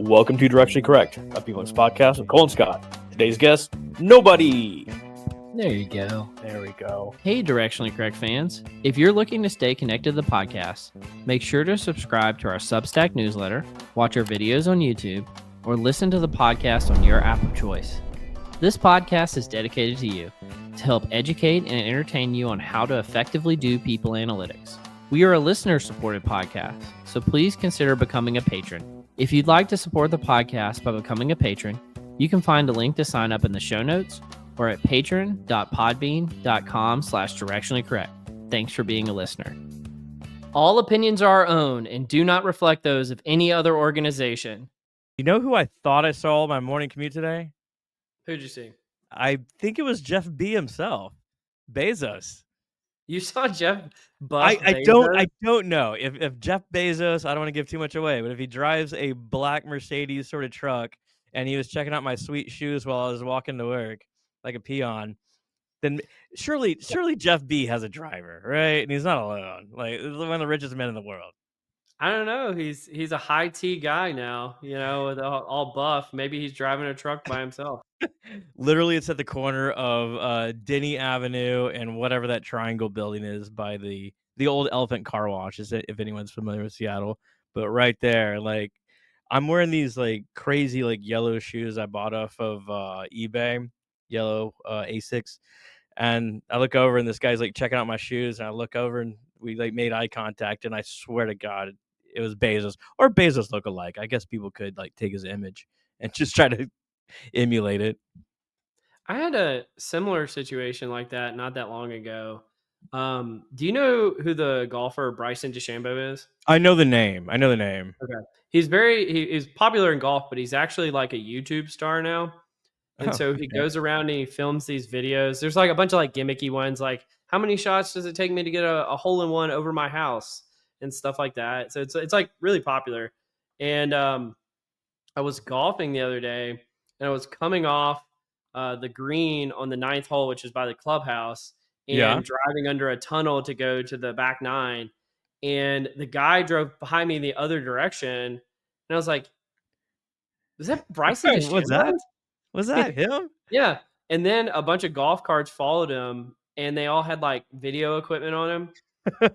Welcome to Directionally Correct, a People's podcast with Cole and Scott. Today's guest, nobody. There you go. There we go. Hey, Directionally Correct fans. If you're looking to stay connected to the podcast, make sure to subscribe to our Substack newsletter, watch our videos on YouTube, or listen to the podcast on your app of choice. This podcast is dedicated to you to help educate and entertain you on how to effectively do people analytics. We are a listener-supported podcast, so please consider becoming a patron. If you'd like to support the podcast by becoming a patron, you can find a link to sign up in the show notes or at patron.podbean.com/directionallycorrect. Thanks for being a listener. All opinions are our own and do not reflect those of any other organization. You know who I thought I saw on my morning commute today? Who'd you see? I think it was Jeff B himself, Bezos. You saw Jeff I Bezos? don't know if Jeff Bezos. I don't want to give too much away, but if he drives a black Mercedes sort of truck and he was checking out my sweet shoes while I was walking to work like a peon, then surely Jeff B has a driver, right? And he's not alone. Like, he's one of the richest men in the world. I don't know. He's a high T guy now, with all buff. Maybe he's driving a truck by himself. Literally, it's at the corner of Denny Avenue and whatever that triangle building is by the old Elephant Car Wash, if anyone's familiar with Seattle. But right there, like, I'm wearing these like crazy like yellow shoes I bought off of eBay, yellow Asics, and I look over and this guy's like checking out my shoes, and I look over and we like made eye contact, and I swear to God, it was Bezos or Bezos lookalike. I guess people could like take his image and just try to emulate it. I had a similar situation like that not that long ago. Do you know who the golfer Bryson DeChambeau is? I know the name. Okay. He's popular in golf, but he's actually like a YouTube star now. And so he goes around and he films these videos. There's like a bunch of like gimmicky ones, like how many shots does it take me to get a hole in one over my house and stuff like that. So it's like really popular. And I was golfing the other day and I was coming off the green on the 9th hole, which is by the clubhouse, and driving under a tunnel to go to the back nine. And the guy drove behind me in the other direction. And I was like, was that Bryson DeChambeau? Was that him? Yeah. And then a bunch of golf carts followed him and they all had like video equipment on him.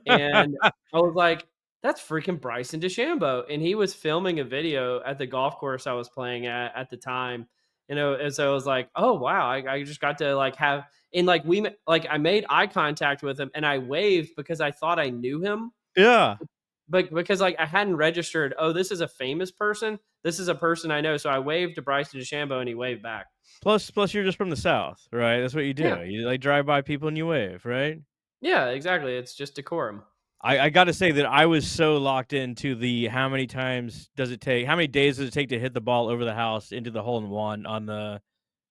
And I was like, that's freaking Bryson DeChambeau. And he was filming a video at the golf course I was playing at the time. And so I was like, oh, wow. I just got to like have, and like I made eye contact with him and I waved because I thought I knew him. Yeah. But because like I hadn't registered, oh, this is a famous person. This is a person I know. So I waved to Bryson DeChambeau and he waved back. Plus you're just from the South, right? That's what you do. Yeah. You like drive by people and you wave, right? Yeah, exactly. It's just decorum. I got to say that I was so locked into the how many days does it take to hit the ball over the house into the hole in one on the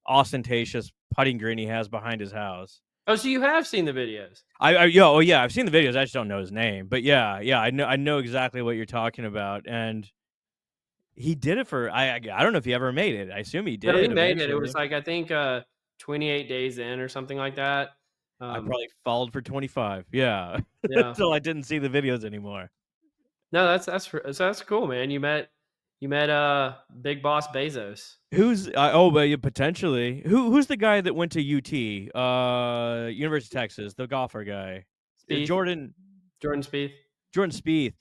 ostentatious putting green he has behind his house. Oh, so you have seen the videos? I've seen the videos. I just don't know his name. But yeah, I know exactly what you're talking about. And he did it for I don't know if he ever made it. I assume he did. No, he made it. It was like I think 28 days in or something like that. I probably followed for 25. Yeah. Until I didn't see the videos anymore. No, that's cool, man. You met Big Boss Bezos. Who's potentially who's the guy that went to UT, University of Texas, the golfer guy, Jordan Spieth. Jordan Spieth.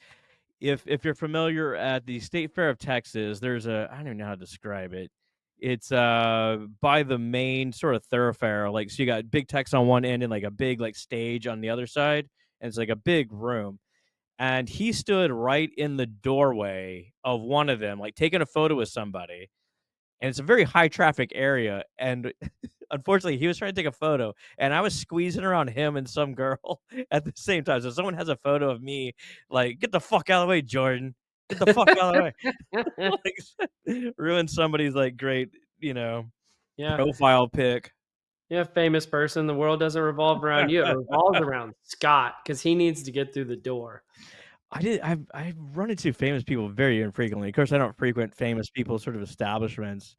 If you're familiar at the State Fair of Texas, there's I don't even know how to describe it. It's by the main sort of thoroughfare, like so you got Big Tex on one end and like a big like stage on the other side, and it's like a big room. And he stood right in the doorway of one of them, like taking a photo with somebody. And it's a very high traffic area. And unfortunately, he was trying to take a photo. And I was squeezing around him and some girl at the same time. So someone has a photo of me, like, get the fuck out of the way, Jordan. Get the fuck out of the way. Like, ruin somebody's, like, great, profile pic. Yeah, famous person. The world doesn't revolve around you. It revolves around Scott because he needs to get through the door. I've run into famous people very infrequently. Of course, I don't frequent famous people sort of establishments.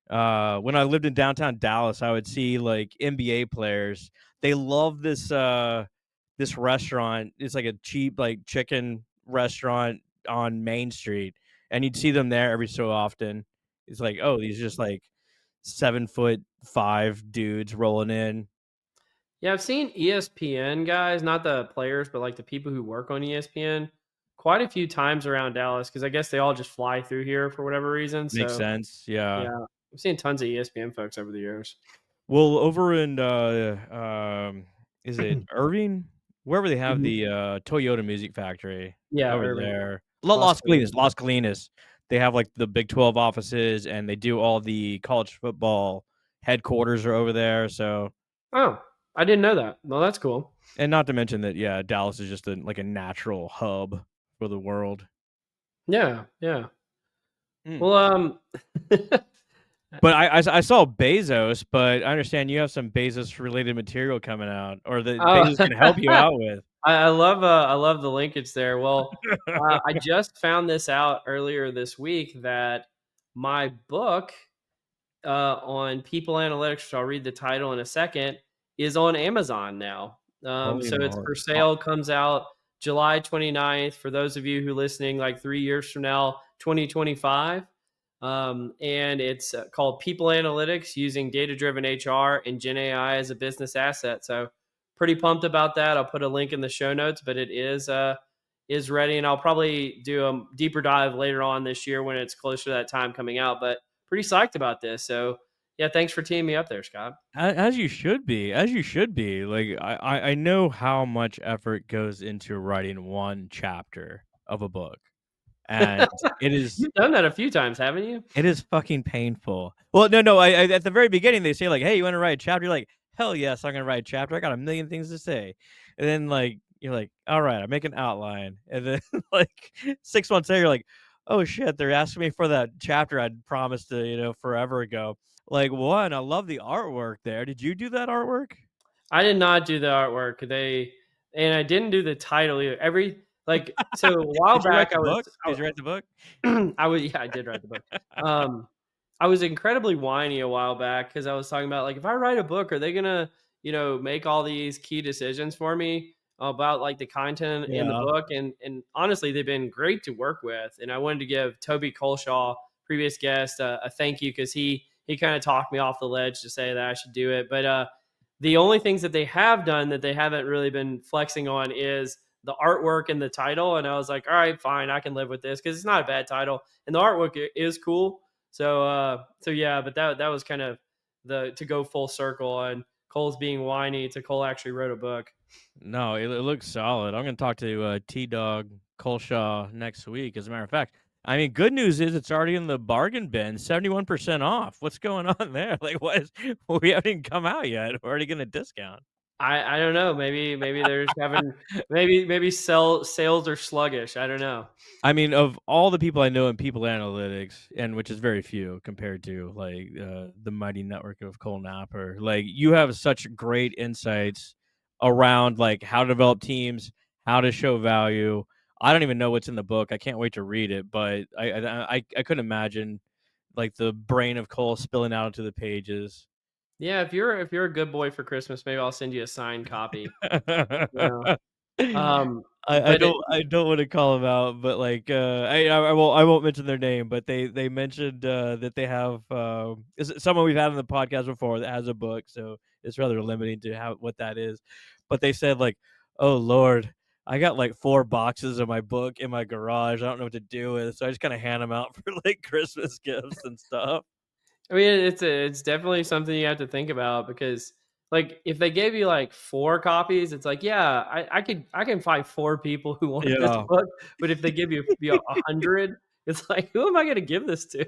When I lived in downtown Dallas, I would see like NBA players. They love this restaurant. It's like a cheap like chicken restaurant on Main Street, and you'd see them there every so often. It's like, oh, these just like 7'5" dudes rolling in. Yeah, I've seen ESPN guys, not the players, but like the people who work on ESPN, quite a few times around Dallas because I guess they all just fly through here for whatever reason. Makes So sense. Yeah. yeah, I've seen tons of ESPN folks over the years. Well, over in is it Irving? Wherever they have Mhm. the Toyota Music Factory Yeah, over Irving, there. Las Las Colinas, Vegas. Las Colinas. They have like the Big 12 offices and they do all the college football headquarters are over there. So, Oh, I didn't know that. Well, that's cool. and not to mention that, yeah, Dallas is just like a natural hub for the world. Yeah, yeah. Mm. Well, But I saw Bezos, but I understand you have some Bezos related material coming out, or that oh, Bezos can help you out with. I love the linkage there. Well, I just found this out earlier this week that my book on people analytics, which I'll read the title in a second, is on Amazon now. Holy So it's moly! for sale, comes out July 29th. For those of you who listening, like 3 years from now, 2025. And it's called People Analytics Using Data Driven HR and Gen AI as a Business Asset. So pretty pumped about that. I'll put a link in the show notes, but it is ready, and I'll probably do a deeper dive later on this year when it's closer to that time coming out. But pretty psyched about this. So yeah, thanks for teaming me up there, Scott. As you should be, as you should be. Like I know how much effort goes into writing one chapter of a book, and it is You've done that a few times, haven't you? it is fucking painful. Well, no. I at the very beginning they say like, "Hey, you want to write a chapter?" You're like, "Hell yes, I'm gonna write a chapter. I got a million things to say." And then like you're like, "All right, I make an outline." And then like 6 months later, you're like, "Oh shit, they're asking me for that chapter I'd promised to forever ago." Like one, I love the artwork there. Did you do that artwork? I did not do the artwork. And I didn't do the title either. So a while Did you write back the book? Did you write the book? I was yeah, I did write the book. Um, I was incredibly whiny a while back because I was talking about like if I write a book, are they gonna make all these key decisions for me about like the content in the Yeah. book? And honestly, they've been great to work with. And I wanted to give Toby Colshaw, previous guest, a thank you because he kind of talked me off the ledge to say that I should do it. But the only things that they have done that they haven't really been flexing on is the artwork and the title. And I was like, all right, fine, I can live with this because it's not a bad title and the artwork is cool. So yeah, but that was kind of the to go full circle on Cole's being whiny to Cole actually wrote a book. No, it looks solid. I'm gonna talk to T Dog Colshaw next week. As a matter of fact, I mean, good news is it's already in the bargain bin, 71% off. What's going on there? Like, what is? Well, we haven't even come out yet. We're already getting a discount. I don't know. Maybe they're just having maybe sales are sluggish. I don't know. I mean, of all the people I know in people analytics, and which is very few compared to like the mighty network of Cole Napper, like you have such great insights around like how to develop teams, how to show value. I don't even know what's in the book. I can't wait to read it, but I couldn't imagine like the brain of Cole spilling out into the pages. Yeah, if you're a good boy for Christmas, maybe I'll send you a signed copy. Yeah. I But it, don't want to call them out, but like I won't mention their name, but they mentioned that they have is it someone we've had on the podcast before that has a book, so it's rather limiting to how what that is. But they said like, oh Lord, I got like 4 boxes of my book in my garage. I don't know what to do with it, so I just kind of hand them out for like Christmas gifts and stuff. I mean, it's definitely something you have to think about because like if they gave you like 4 copies, it's like yeah, I can find 4 people who want this Yeah. book. But if they give you 100, it's like who am I going to give this to?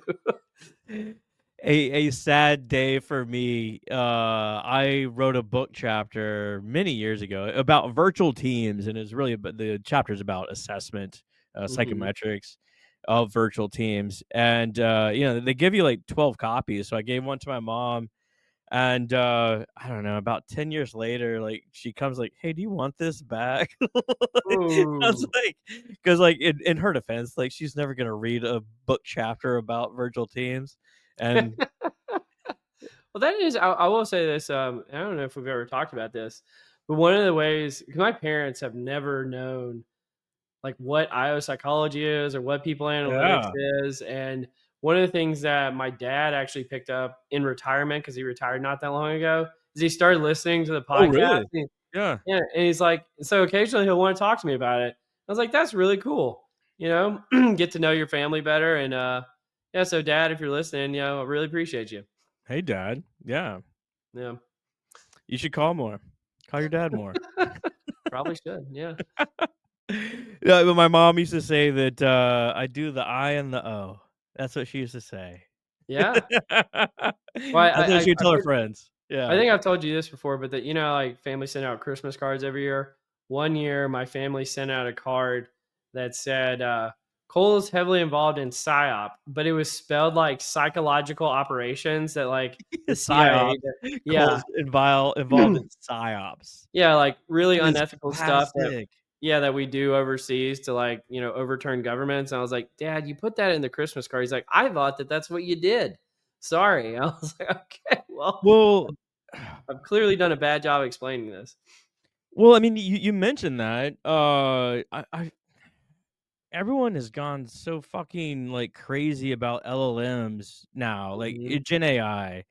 A sad day for me. I wrote a book chapter many years ago about virtual teams, and it's really about the chapter's about assessment, hmm psychometrics of virtual teams. And they give you like 12 copies. So I gave one to my mom, and I don't know, about 10 years later, like she comes like, "Hey, do you want this back?" I was Ooh. like, because like in her defense, like she's never gonna read a book chapter about virtual teams. And Well, that is, I will say this. I don't know if we've ever talked about this, but one of the ways, because my parents have never known like what IO psychology is or what people analytics Yeah. is. And one of the things that my dad actually picked up in retirement, because he retired not that long ago, is he started listening to the Oh, podcast. really? Yeah. Yeah, and he's like, so occasionally he'll want to talk to me about it. I was like, that's really cool. Get to know your family better. And yeah, so dad, if you're listening, I really appreciate you. Hey, Dad. Yeah. Yeah, You should call more. Call your dad more. probably should. Yeah, Yeah, but my mom used to say that I do the I and the O. That's what she used to say. yeah. That's Well, what she would tell her friends. I Yeah. think I've told you this before, but that like family send out Christmas cards every year. One year, my family sent out a card that said Cole is heavily involved in psyop, but it was spelled like psychological operations that like the CIA. Psyops. Yeah, Cole's involved in psyops. yeah, like really That is unethical stuff that classic. that we do overseas to like overturn governments. And I was like, Dad, you put that in the Christmas card. He's like, I thought that that's what you did. Sorry. I was like, okay, well, Well, I've clearly done a bad job explaining this. well, I mean, you mentioned that. I everyone has gone so fucking like crazy about LLMs now, like Mhm. Gen AI,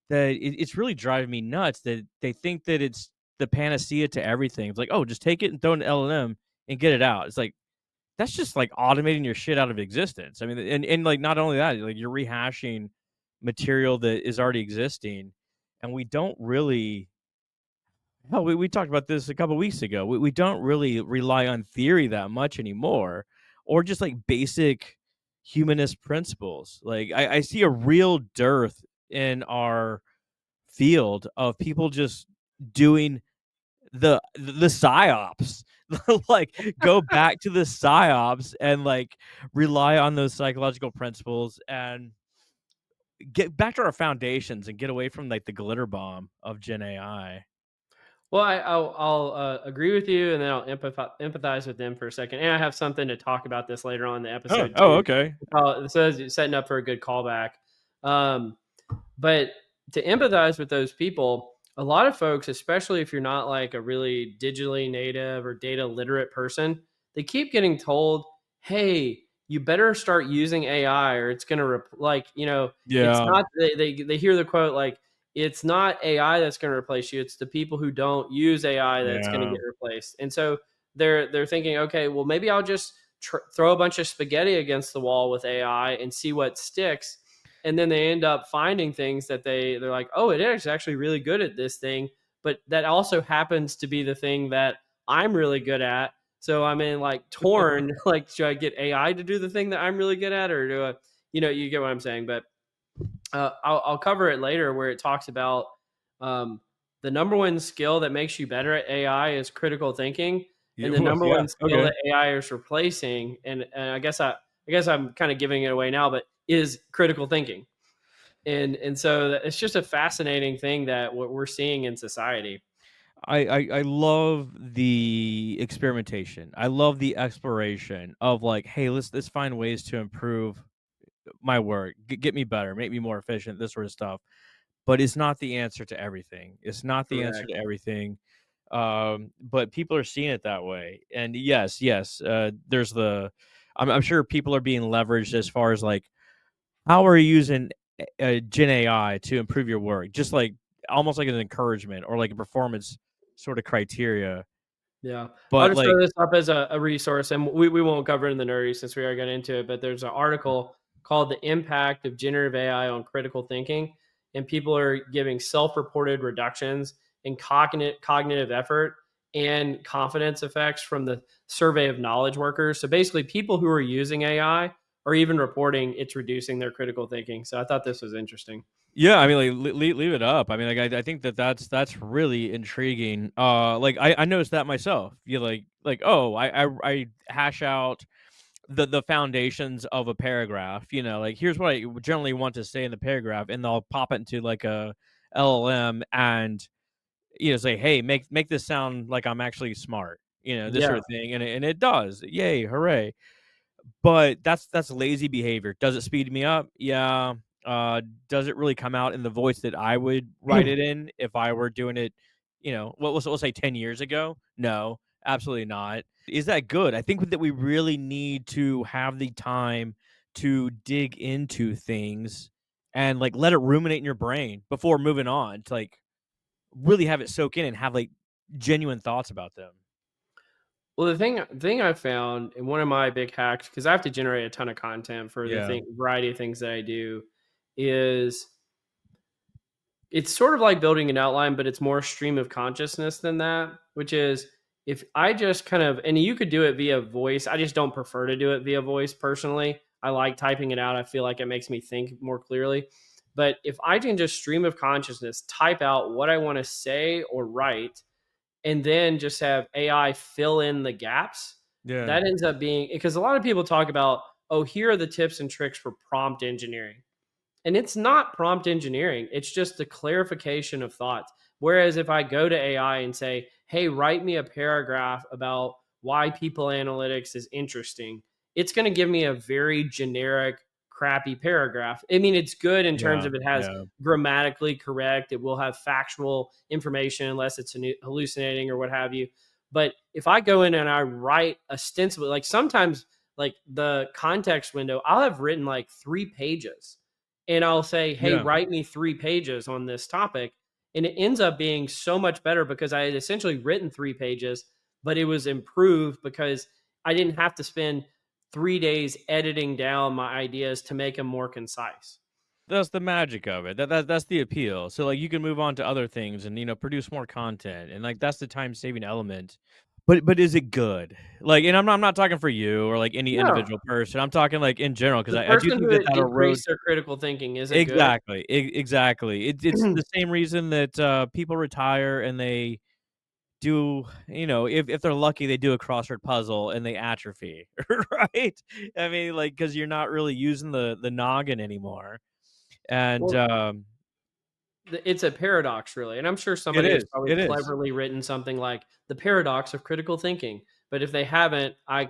that it's really driving me nuts that they think that it's the panacea to everything. It's like, oh, just take it and throw an LLM and get it out. It's like that's just like automating your shit out of existence. I mean, and like not only that, like you're rehashing material that is already existing, and we don't really. Hell, we talked about this a couple weeks ago. We don't really rely on theory that much anymore, or just like basic humanist principles. Like I see a real dearth in our field of people just doing the psyops. Like go back to the psyops and like rely on those psychological principles and get back to our foundations and get away from like the glitter bomb of Gen AI. Well, I'll agree with you, and then I'll empathize with them for a second. And I have something to talk about this later on in the episode Oh, too. okay. So it's setting up for a good callback. Um, But to empathize with those people, a lot of folks, especially if you're not like a really digitally native or data literate person, they keep getting told, "Hey, you better start using AI, or it's going to it's Yeah, not." They hear the quote like, "It's not AI that's going to replace you; it's the people who don't use AI that's going to yeah. get replaced." And so they're thinking, "Okay, well maybe I'll just throw a bunch of spaghetti against the wall with AI and see what sticks." And then they end up finding things that they're like, oh, it is actually really good at this thing, but that also happens to be the thing that I'm really good at. So I'm in like torn, like, should I get AI to do the thing that I'm really good at, or do I, you get what I'm saying? But I'll cover it later where it talks about um, the number one skill that makes you better at AI is critical thinking, Yeah, and the well, number yeah, one skill okay. that AI is replacing, and I guess I'm kind of giving it away now, but is critical thinking. And so it's just a fascinating thing that what we're seeing in society. I love the experimentation. I love the exploration of like, hey, let's find ways to improve my work, get me better, make me more efficient, this sort of stuff. But it's not the answer to everything. It's not the answer Correct. to everything. But people are seeing it that way. And yes, there's the. I'm sure people are being leveraged as far as like how are you using Gen AI to improve your work? Just like almost like an encouragement or like a performance sort of criteria. Yeah. I'll But just like, throw this up as a resource, and we won't cover it in the nerdy since we are getting into it, but there's an article called The Impact of Generative AI on Critical Thinking. And people are giving self-reported reductions in cognitive effort and confidence effects from the survey of knowledge workers. So basically people who are using AI are even reporting it's reducing their critical thinking. So I thought this was interesting. yeah, I mean, like leave it up. I mean, like I think that that's really intriguing. Like I noticed that myself. You like oh, I hash out the foundations of a paragraph. You know, like here's what I generally want to say in the paragraph, and I'll pop it into like a LLM and say, hey, make this sound like I'm actually smart. This Yeah. sort of thing, and it does. Yay, hooray! But that's lazy behavior. Does it speed me up? Yeah. Does it really come out in the voice that I would write it in if I were doing it? We'll say 10 years ago. No, Absolutely not. Is that good? I think that we really need to have the time to dig into things and like let it ruminate in your brain before moving on to like really have it soak in and have like genuine thoughts about them. Well, the thing I found in one of my big hacks, because I have to generate a ton of content for the Yeah. variety of things that I do, is it's sort of like building an outline, but it's more stream of consciousness than that, which is if I just kind of, and you could do it via voice. I just don't prefer to do it via voice personally. I like typing it out. I feel like it makes me think more clearly. But if I can just stream of consciousness, type out what I want to say or write, and then just have AI fill in the gaps, Yeah. that ends up being because a lot of people talk about, oh, here are the tips and tricks for prompt engineering. And it's not prompt engineering, it's just the clarification of thoughts. Whereas if I go to AI and say, hey, write me a paragraph about why people analytics is interesting, it's going to give me a very generic, crappy paragraph. I mean, it's good in terms Yeah. of it has Yeah. grammatically correct, it will have factual information unless it's hallucinating or what have you. But if I go in and I write ostensibly, like sometimes, like the context window, I'll have written like 3 pages and I'll say, "Hey, Yeah. write me 3 pages on this topic." And it ends up being so much better because I had essentially written 3 pages, but it was improved because I didn't have to spend 3 days editing down my ideas to make them more concise. That's the magic of it. That's the appeal. So like you can move on to other things and produce more content and like that's the time saving element. But is it good? Like, and I'm not talking for you or like any No, individual person. I'm talking like in general because the I do person think who that had that'll erode. increased their critical thinking, is it good? Exactly. Exactly. It's the same reason that people retire and they do, if they're lucky, they do a crossword puzzle and they atrophy, right? I mean, like, because you're not really using the noggin anymore. And Well, it's a paradox, really. And I'm sure it somebody has is. probably It is. cleverly written something like the paradox of critical thinking. But if they haven't, I,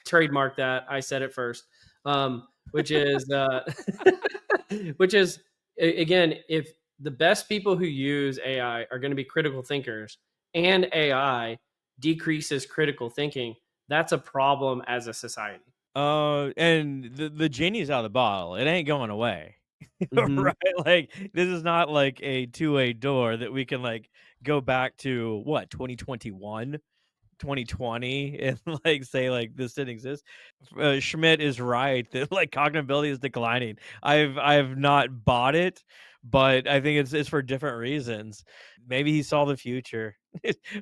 trademark that. I said it first, which is, which is, again, if the best people who use AI are going to be critical thinkers and AI decreases critical thinking, that's a problem as a society. And the genie's out of the bottle. It ain't going away. Hmm. Right? Like this is not like a two-way door that we can like go back to what 2021, 2020, and like say like this didn't exist. Schmidt is right that like cognitive ability is declining. I've not bought it, but I think it's for different reasons. Maybe he saw the future,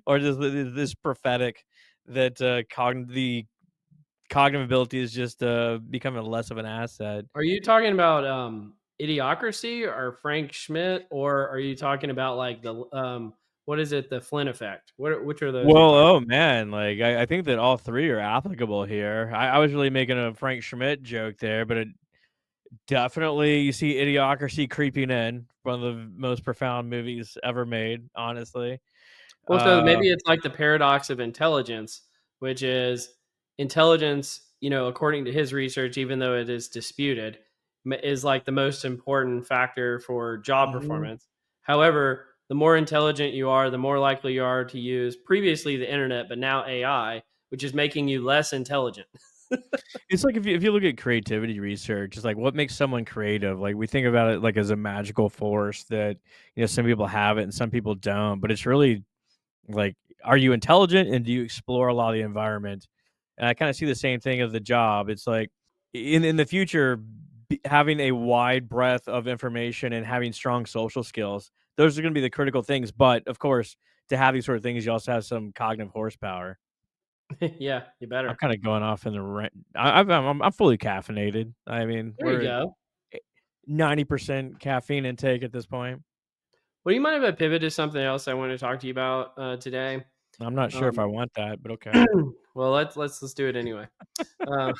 or just this prophetic that the cognitive ability is just becoming less of an asset. Are you talking about Idiocracy or Frank Schmidt, or are you talking about like the what is it, the Flynn effect? Which are those you're Well, talking oh man, like I think that all three are applicable here. I was really making a Frank Schmidt joke there, but it definitely you see Idiocracy creeping in, one of the most profound movies ever made, honestly. Well, so Uh, maybe it's like the paradox of intelligence, which is intelligence, according to his research, even though it is disputed, is like the most important factor for job mhm. performance. However, the more intelligent you are, the more likely you are to use previously the internet, but now AI, which is making you less intelligent. It's like if you look at creativity research, it's like what makes someone creative. Like we think about it like as a magical force that some people have it and some people don't, but it's really like, are you intelligent and do you explore a lot of the environment? And I kind of see the same thing of the job. It's like in the future, having a wide breadth of information and having strong social skills, those are going to be the critical things. But of course, to have these sort of things, you also have some cognitive horsepower. Yeah, you I'm better. kind of going off in the I'm fully caffeinated. I mean, There you we're at go. 90% caffeine intake at this point. Well, you mind if I pivot to something else I want to talk to you about today? I'm not sure if I Um, want that, but okay. well, let's do it anyway. Uh,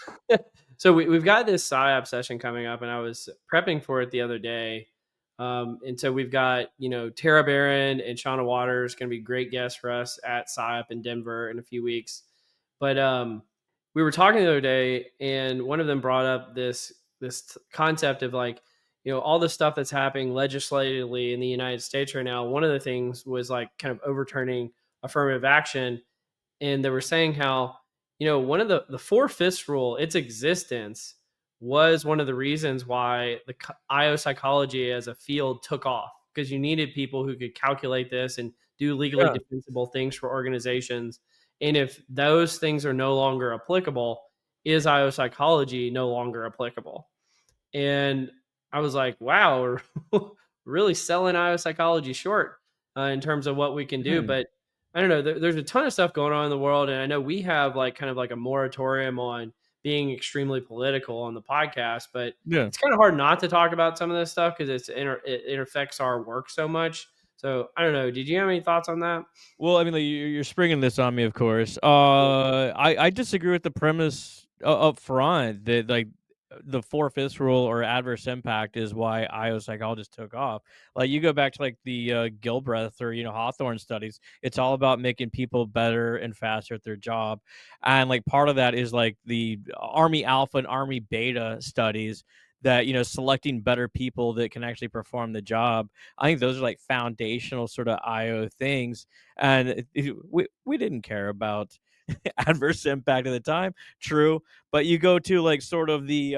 so we've got this PSYOP session coming up, and I was prepping for it the other day. And so we've got Tara Barron and Shauna Waters going to be great guests for us at PSYOP in Denver in a few weeks. But we were talking the other day, and one of them brought up this concept of like all the stuff that's happening legislatively in the United States right now. One of the things was like kind of overturning affirmative action, and they were saying how, one of the 4/5 rule, its existence was one of the reasons why the IO psychology as a field took off, because you needed people who could calculate this and do legally Yeah. defensible things for organizations. And if those things are no longer applicable, is IO psychology no longer applicable? And I was like, wow, we're really selling IO psychology short in terms of what we can do. Hmm. But I don't know. There's a ton of stuff going on in the world, and I know we have like kind of like a moratorium on being extremely political on the podcast. But Yeah. it's kind of hard not to talk about some of this stuff because it affects our work so much. So I don't know. Did you have any thoughts on that? Well, I mean, like, you're springing this on me, of course. I disagree with the premise up front that like the 4/5 rule or adverse impact is why IO psychologists took off. Like you go back to like the Gilbreth or Hawthorne studies. It's all about making people better and faster at their job, and like part of that is like the Army Alpha and Army Beta studies that selecting better people that can actually perform the job. I think those are like foundational sort of IO things, and we didn't care about adverse impact at the time. True, but you go to like sort of the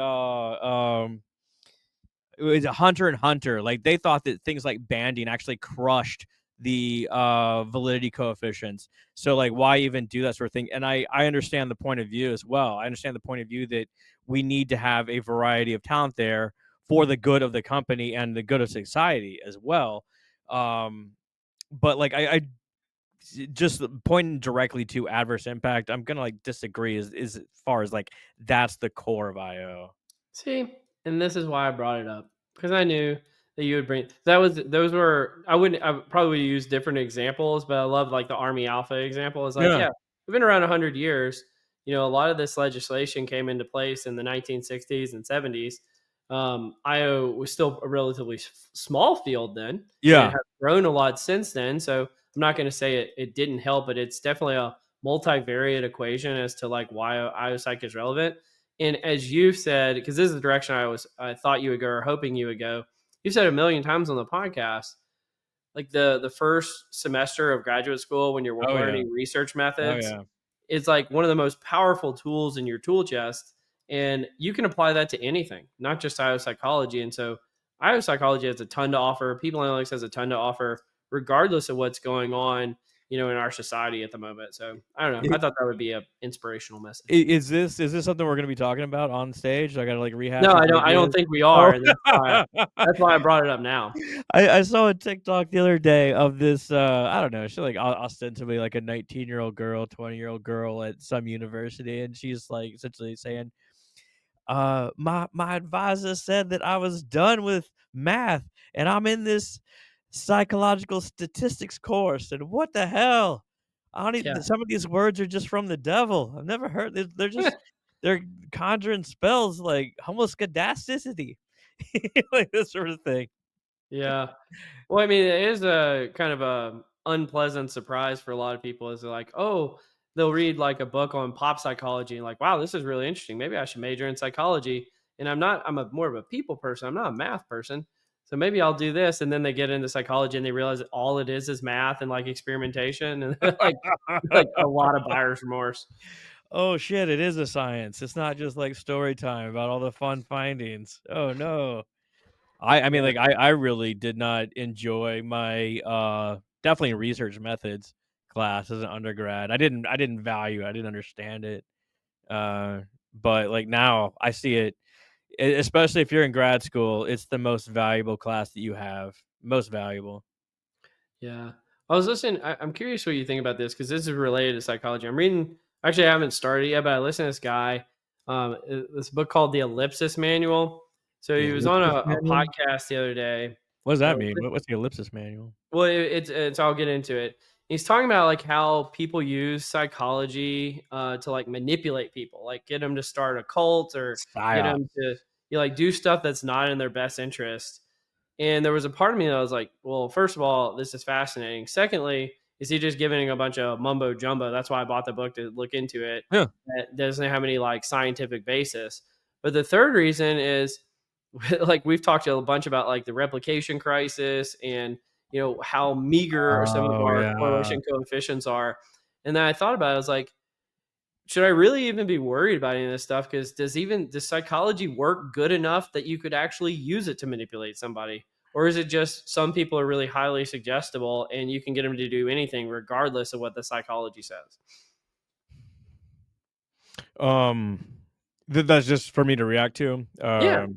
it was a Hunter and Hunter. Like they thought that things like banding actually crushed the validity coefficients. So like why even do that sort of thing? And I understand the point of view as well. I understand the point of view that we need to have a variety of talent there for the good of the company and the good of society as well. Um, but like I just pointing directly to adverse impact, I'm gonna like disagree as far as like that's the core of IO. See, and this is why I brought it up, because I knew that you would bring that was those were I would probably use different examples, but I love like the Army Alpha example. Is like, Yeah. yeah, we've been around 100 years. A lot of this legislation came into place in the 1960s and 70s. IO was still a relatively small field then, and it Yeah. has grown a lot since then. So I'm not going to say it didn't help, but it's definitely a multivariate equation as to like why IO psych is relevant. And as you've said, because this is the direction I thought you would go or hoping you would go, you've said a million times on the podcast, like the first semester of graduate school when you're Oh yeah. learning research Oh methods, yeah. it's like one of the most powerful tools in your tool chest. And you can apply that to anything, not just IO psychology. And so IO psychology has a ton to offer. People Analytics has a ton to offer, regardless of what's going on, in our society at the moment. So I don't know. I thought that would be a inspirational message. Is this something we're gonna be talking about on stage? I gotta like rehash No, these I don't ideas. think we Oh. are, and that's why I brought it up now. I saw a TikTok the other day of this I don't know, she's like ostensibly like a 19-year-old girl, 20-year-old girl at some university, and she's like essentially saying, my advisor said that I was done with math and I'm in this psychological statistics course, and what the hell? I don't Yeah, even, some of these words are just from the devil. I've never heard, they're conjuring spells like homoscedasticity. Like this sort of thing. yeah. Well, I mean, it is a kind of a unpleasant surprise for a lot of people. Is they're like, oh, they'll read like a book on pop psychology and like, wow, this is really interesting. Maybe I should major in psychology. And I'm not. I'm a more of a people person. I'm not a math person. So maybe I'll do this. And then they get into psychology and they realize that all it is math and like experimentation and like a lot of buyer's remorse. Oh shit, it is a science. It's not just like story time about all the fun findings. Oh no. I mean, Yeah, like I really did not enjoy my definitely research methods class as an undergrad. I didn't value it. I didn't understand it. Uh but like now I see it, especially if you're in grad school, it's the most valuable class that you have. Most valuable. yeah. I was listening. I'm curious what you think about this because this is related to psychology. I'm reading. Actually, I haven't started yet, but I listened to this guy. This book called The Ellipsis Manual. So The he was on ellipsis a manual? podcast the other day. What does Uh, that mean? What's the ellipsis manual? well, it's. I'll get into it. He's talking about like how people use psychology to like manipulate people, like get them to start a cult or get Psyop. them to like do stuff that's not in their best interest. And there was a part of me that was like, well, first of all, this is fascinating. Secondly, is he just giving a bunch of mumbo jumbo? That's why I bought the book to look into it. Yeah. That doesn't have any like scientific basis. But the third reason is like we've talked a bunch about like the replication crisis and how meager some of Oh our yeah. correlation coefficients are. And then I thought about it. I was like, should I really even be worried about any of this stuff? Because does psychology work good enough that you could actually use it to manipulate somebody? Or is it just some people are really highly suggestible and you can get them to do anything regardless of what the psychology says? Um, that's just for me to react to. Yeah.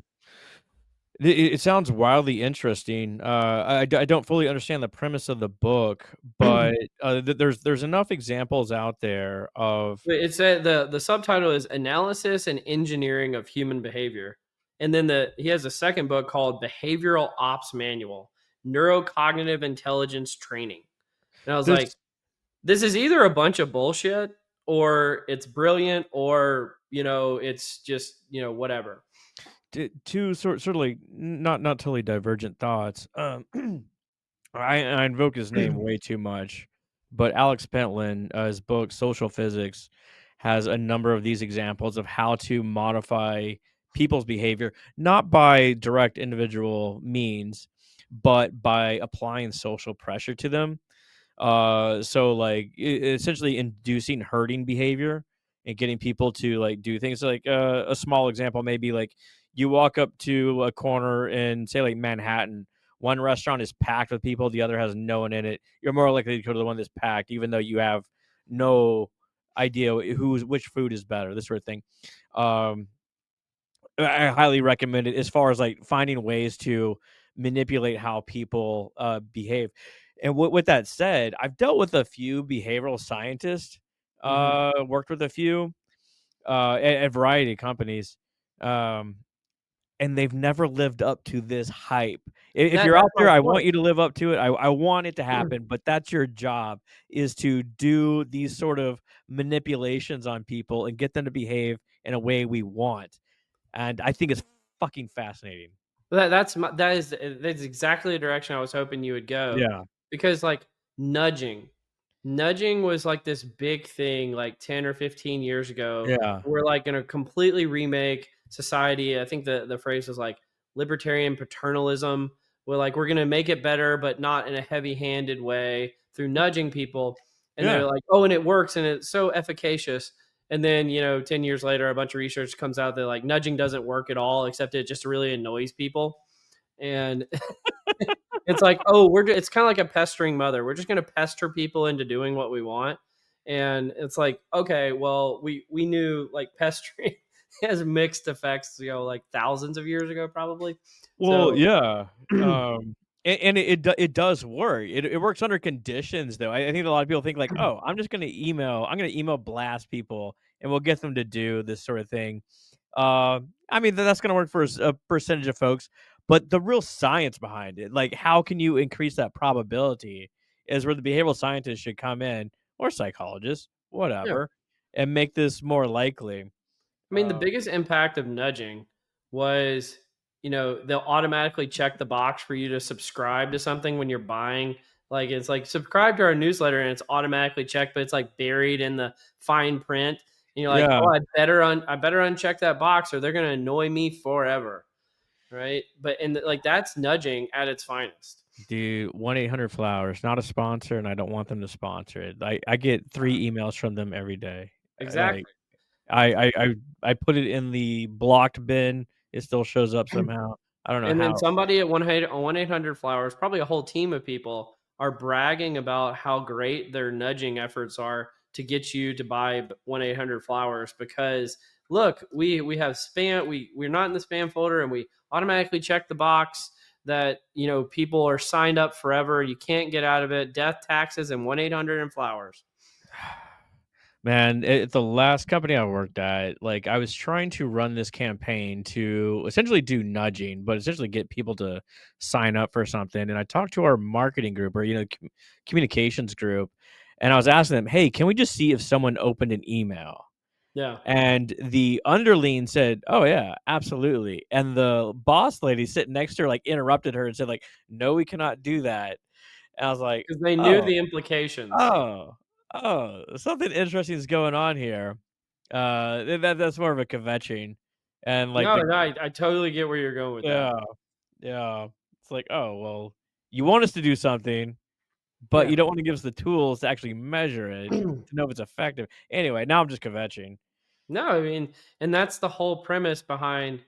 It sounds wildly interesting. I don't fully understand the premise of the book, but there's enough examples out there of It said the subtitle is Analysis and Engineering of Human Behavior. And then he has a second book called Behavioral Ops Manual, Neurocognitive Intelligence Training. And I was like, this this is either a bunch of bullshit or it's brilliant or, it's just, whatever. two sort of like not totally divergent thoughts. I invoke his name way too much, but Alex Pentland, his book Social Physics, has a number of these examples of how to modify people's behavior, not by direct individual means, but by applying social pressure to them. So like essentially inducing herding behavior and getting people to like do things like a small example maybe like you walk up to a corner in say like Manhattan, one restaurant is packed with people, the other has no one in it. You're more likely to go to the one that's packed, even though you have no idea which food is better, this sort of thing. Um, I highly recommend it as far as like finding ways to manipulate how people behave. And with that said, I've dealt with a few behavioral scientists, Mhm. worked with a few at a variety of companies, um, and they've never lived up to this hype. If you're That's out my there, I want point. you to live up to it. I want it to happen, but that's your job is to do these sort of manipulations on people and get them to behave in a way we want. And I think it's fucking fascinating. That's exactly the direction I was hoping you would go, Yeah, because like nudging, nudging was like this big thing like 10 or 15 years ago. yeah, We're like going to completely remake society. I think the phrase was like libertarian paternalism. We're going to make it better, but not in a heavy-handed way through nudging people. And they're yeah. like, oh, and it works and it's so efficacious. And then, 10 years later, a bunch of research comes out that like nudging doesn't work at all, except it just really annoys people. And it's like, oh, it's kind of like a pestering mother. We're just going to pester people into doing what we want. And it's like, okay, well, we knew like pestering has mixed effects, like thousands of years ago, probably. Well, So, yeah, and it does work. It works under conditions, though. I think a lot of people think like, "Oh, I'm gonna email blast people, and we'll get them to do this sort of thing." I mean, that's gonna work for a percentage of folks, but the real science behind it, like how can you increase that probability, is where the behavioral scientists should come in, or psychologists, yeah. whatever, and make this more likely. I mean, the Uh, biggest impact of nudging was, they'll automatically check the box for you to subscribe to something when you're buying. Like it's like subscribe to our newsletter and it's automatically checked, but it's like buried in the fine print. And you're like, yeah. oh, I better uncheck that box or they're gonna annoy me forever. Right. Like that's nudging at its finest. Dude, 1-800-Flowers, not a sponsor, and I don't want them to sponsor it. I get 3 emails from them every day. Like, Exactly. I put it in the blocked bin, it still shows up somehow. I don't know And then how. somebody at 1-800 Flowers, probably a whole team of people, are bragging about how great their nudging efforts are to get you to buy 1-800 Flowers because look, we have spam, we're not in the spam folder and we automatically check the box that people are signed up forever. You can't get out of it. Death, taxes, and 1-800 and Flowers. Man, at the last company I worked at, like, I was trying to run this campaign to essentially do nudging, but essentially get people to sign up for something, and I talked to our marketing group or, communications group, and I was asking them, "Hey, can we just see if someone opened an email?" Yeah. And the underling said, "Oh, yeah, absolutely." And the boss lady sitting next to her, like, interrupted her and said, like, "No, we cannot do that." And I was like, Because they knew "Oh, the implications. oh, oh, something interesting is going on here." That's more of a kvetching. And, like, No, the no, I totally get where you're going with that. yeah, yeah. It's like, "Oh, well, you want us to do something, but Yeah. you don't want to give us the tools to actually measure it to know if it's effective. Anyway, now I'm just kvetching. No, I mean, and that's the whole premise behind,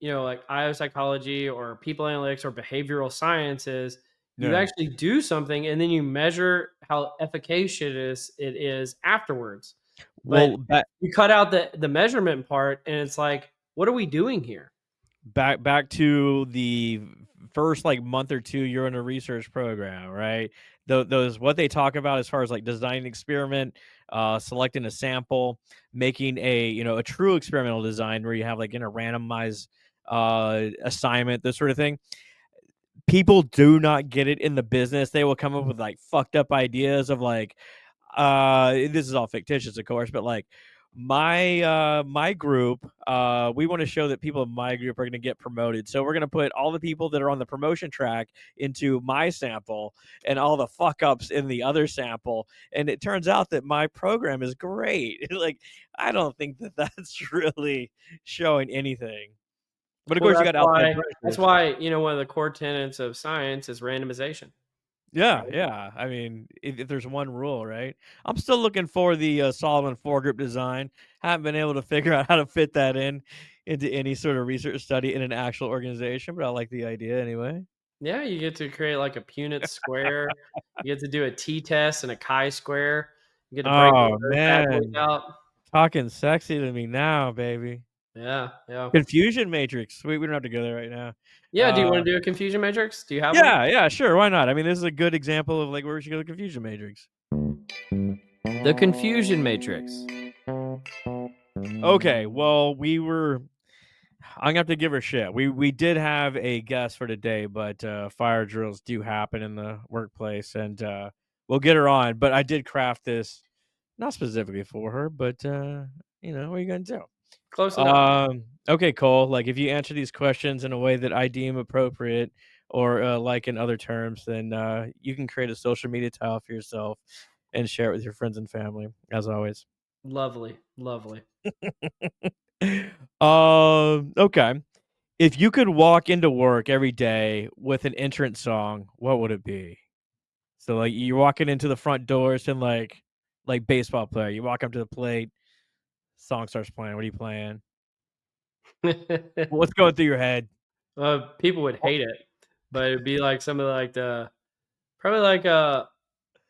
like IO psychology or people analytics or behavioral sciences. You Yeah. actually do something and then you measure how efficacious it is afterwards. But Well, you cut out the measurement part and it's like, what are we doing here? back to the first like month or two you're in a research program, right? Those what they talk about as far as like designing an experiment, selecting a sample, making a true experimental design where you have like in a randomized assignment, this sort of thing. People do not get it in the business. They will come up with like fucked up ideas of like this is all fictitious, of course, but like my group, we want to show that people in my group are going to get promoted. So we're going to put all the people that are on the promotion track into my sample and all the fuck ups in the other sample. And it turns out that my program is great. Like, I don't think that that's really showing anything. But of Well, course, you that's got outside why that's pressures. why, one of the core tenets of science is randomization. Yeah, Right? yeah. I mean, if there's one rule, right? I'm still looking for the Solomon foregrip design. Haven't been able to figure out how to fit that into any sort of research study in an actual organization, but I like the idea anyway. Yeah, you get to create like a Punnett square. You get to do a t-test and a chi-square. You get to break all Oh those bad boys man, out. talking sexy to me now, baby. Yeah, yeah. Confusion matrix. Sweet, we don't have to go there right now. Yeah, do you wanna do a confusion matrix? Do you have one? Yeah, yeah, sure. Why not? I mean, this is a good example of like where we should go to confusion matrix. The confusion matrix. Okay, well, I'm gonna have to give her shit. We did have a guest for today, but fire drills do happen in the workplace, and we'll get her on. But I did craft this not specifically for her, but what are you gonna do? Close enough. Okay, Cole. Like if you answer these questions in a way that I deem appropriate, or like in other terms, then you can create a social media tile for yourself and share it with your friends and family. As always. Lovely, lovely. Okay. If you could walk into work every day with an entrance song, what would it be? So like you're walking into the front doors and like baseball player, you walk up to the plate, song starts playing. What are you playing? What's going through your head? People would hate it, but it'd be like some of like the probably like a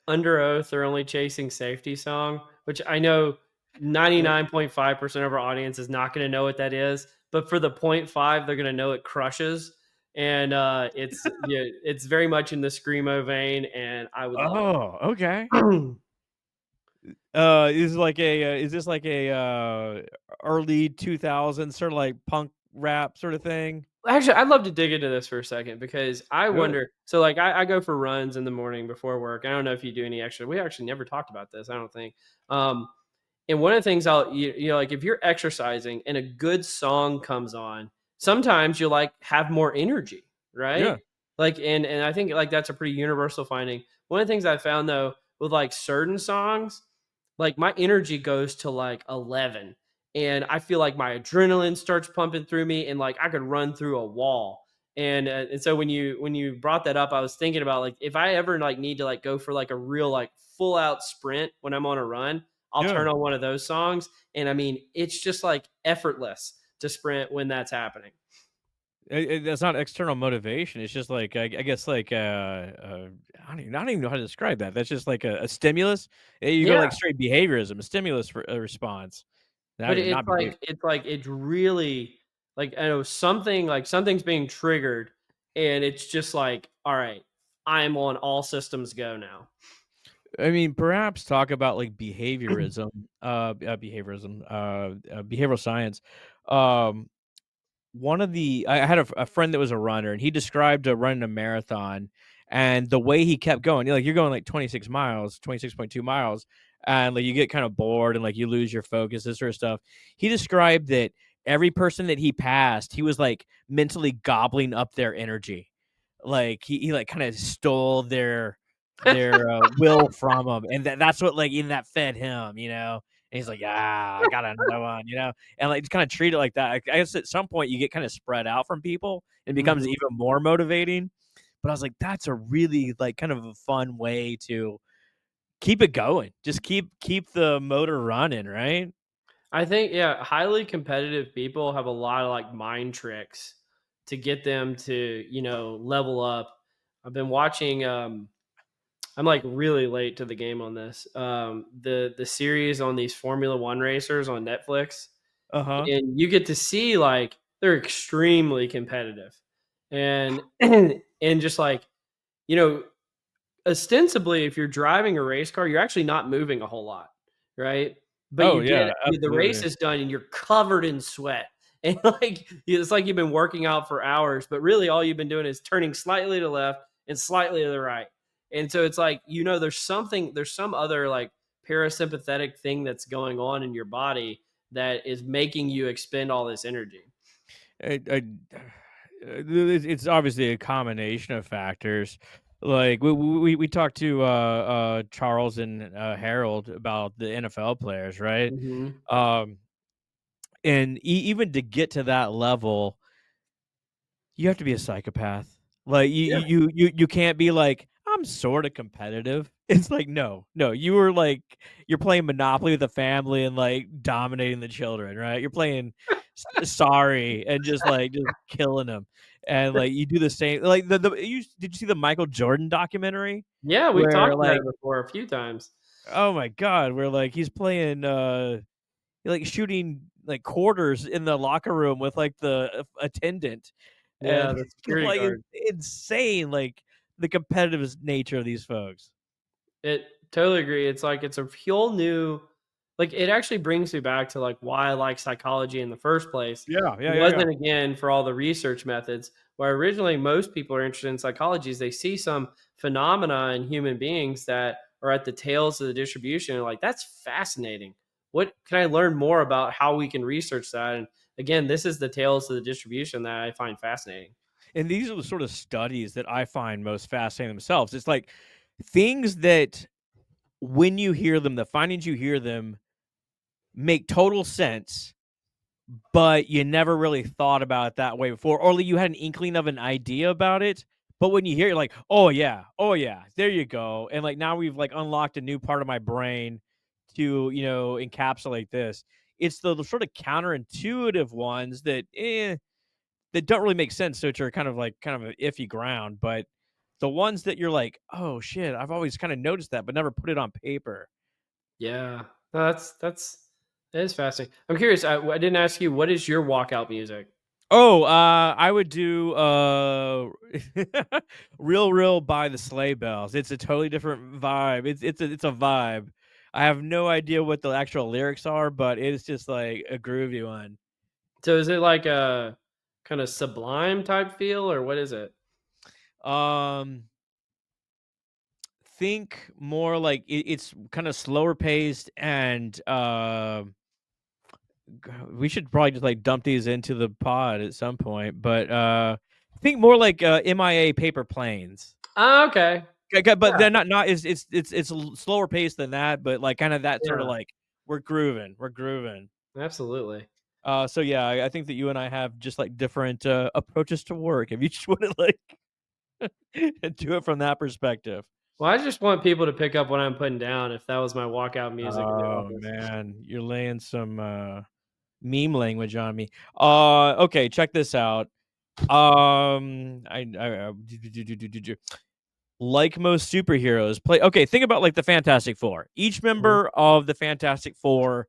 Under Oath or Only Chasing Safety song, which I know 99.5% of our audience is not gonna know what that is, but for the point 0.5, they're gonna know it crushes, and, it's very much in the screamo vein, and I would love Oh, okay. it. Is this like a early 2000s sort of like punk rap sort of thing? Actually, I'd love to dig into this for a second because I Do it. wonder. So, like, I go for runs in the morning before work. I don't know if you do any extra. We actually never talked about this. I don't think. Um, and one of the things like if you're exercising and a good song comes on, sometimes you like have more energy, right? Yeah. Like, and I think like that's a pretty universal finding. One of the things I found though with like certain songs, like my energy goes to like 11 and I feel like my adrenaline starts pumping through me and like I could run through a wall. And so when you brought that up, I was thinking about like if I ever like need to like go for like a real like full out sprint when I'm on a run, I'll Yeah. turn on one of those songs. And I mean, it's just like effortless to sprint when that's happening. That's not external motivation. It's just like I guess like I don't even know how to describe that. That's just like a stimulus. You go Yeah. like straight behaviorism, a stimulus for a response. Not But even not behavior. it's really like I know something's being triggered and it's just like, all right, I'm on all systems go now. I mean, perhaps talk about like behavioral science. Um, One of the I had a friend that was a runner, and he described running a marathon, and the way he kept going, you're going like 26 miles, 26.2 miles, and like you get kind of bored and like you lose your focus, this sort of stuff. He described that every person that he passed, he was like mentally gobbling up their energy. Like he like kind of stole their will from them, and that's what like in that fed him. And he's like, "Ah, I got another one," and, like, just kinda treat it like that. I guess at some point, you get kinda spread out from people, and becomes Mhm. even more motivating, But I was like, that's a really like kind of a fun way to keep it going. Just keep the motor running, right? I think, yeah, highly competitive people have a lot of like mind tricks to get them to, level up. I've been watching I'm like really late to the game on this. The series on these Formula 1 racers on Netflix, Uh-huh. and you get to see like they're extremely competitive. And and just like, you know, ostensibly, if you're driving a race car, you're actually not moving a whole lot, right? But Oh you get yeah, the race absolutely. is done and you're covered in sweat. And like it's like you've been working out for hours, but really all you've been doing is turning slightly to the left and slightly to the right. And so it's like, there's some other like parasympathetic thing that's going on in your body that is making you expend all this energy. It's obviously a combination of factors. Like we talked to Charles and Harold about the NFL players, right? Hmm. Um, and even to get to that level, you have to be a psychopath. Like you can't be like, I'm sort of competitive. It's like no, you were like you're playing Monopoly with the family and like dominating the children, right? You're playing sorry and just killing them, and like you do the same. Like did you see the Michael Jordan documentary Yeah, we've where talked about like it before a few times. oh my god, where like he's playing like shooting like quarters in the locker room with like the attendant Yeah, and the security like guard. insane like the competitive nature of these folks. It totally agree. It's like it's a whole new, like it actually brings me back to like why I like psychology in the first place. Yeah, It yeah, yeah, yeah. wasn't again for all the research methods. Where originally most people are interested in psychology is they see some phenomena in human beings that are at the tails of the distribution and like that's fascinating. What can I learn more about how we can research that? And again, this is the tails of the distribution that I find fascinating. And these are the sort of studies that I find most fascinating themselves. It's like things that when you hear them, the findings you hear them make total sense, but you never really thought about it that way before, or you had an inkling of an idea about it. But when you hear it, you're like, oh yeah, there you go. And like now we've like unlocked a new part of my brain to, encapsulate this. It's the sort of counterintuitive ones that don't really make sense, which are kind of an iffy ground. But the ones that you're like, oh shit, I've always kind of noticed that, but never put it on paper. Yeah, no, that is fascinating. I'm curious. I didn't ask you what is your walkout music. Oh, I would do real by the sleigh bells. It's a totally different vibe. It's a vibe. I have no idea what the actual lyrics are, but it's just like a groovy one. So is it like a kind of sublime type feel, or what is it? Um, think more like it's kind of slower paced and we should probably just like dump these into the pod at some point, but think more like MIA Paper Planes. Ah, okay. Okay, but Yeah, they're not it's slower pace than that, but like kind of that sort of yeah, like we're grooving. absolutely. So yeah, I think that you and I have just like different approaches to work. If you just want to like do it from that perspective. Well, I just want people to pick up what I'm putting down. If that was my walkout music in the Oh office. man, you're laying some meme language on me. Okay, check this out. Like most superheroes play okay, think about like the Fantastic Four. Each Mhm. member of the Fantastic Four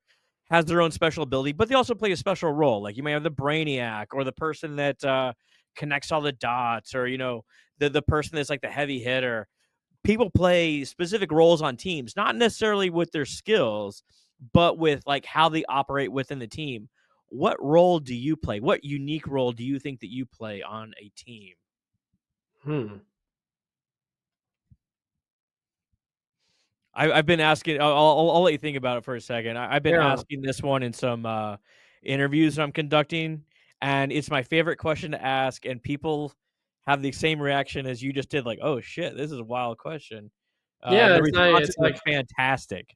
has their own special ability, but they also play a special role. Like you may have the Brainiac or the person that connects all the dots, or the person that's like the heavy hitter. People play specific roles on teams, not necessarily with their skills, but with like how they operate within the team. What role do you play? What unique role do you think that you play on a team? Hmm. I've been asking. I'll let you think about it for a second. I've been Yeah. asking this one in some interviews I'm conducting, and it's my favorite question to ask. And people have the same reaction as you just did, like, "Oh shit, this is a wild question," and Yeah, the it's not. responses It's are like fantastic.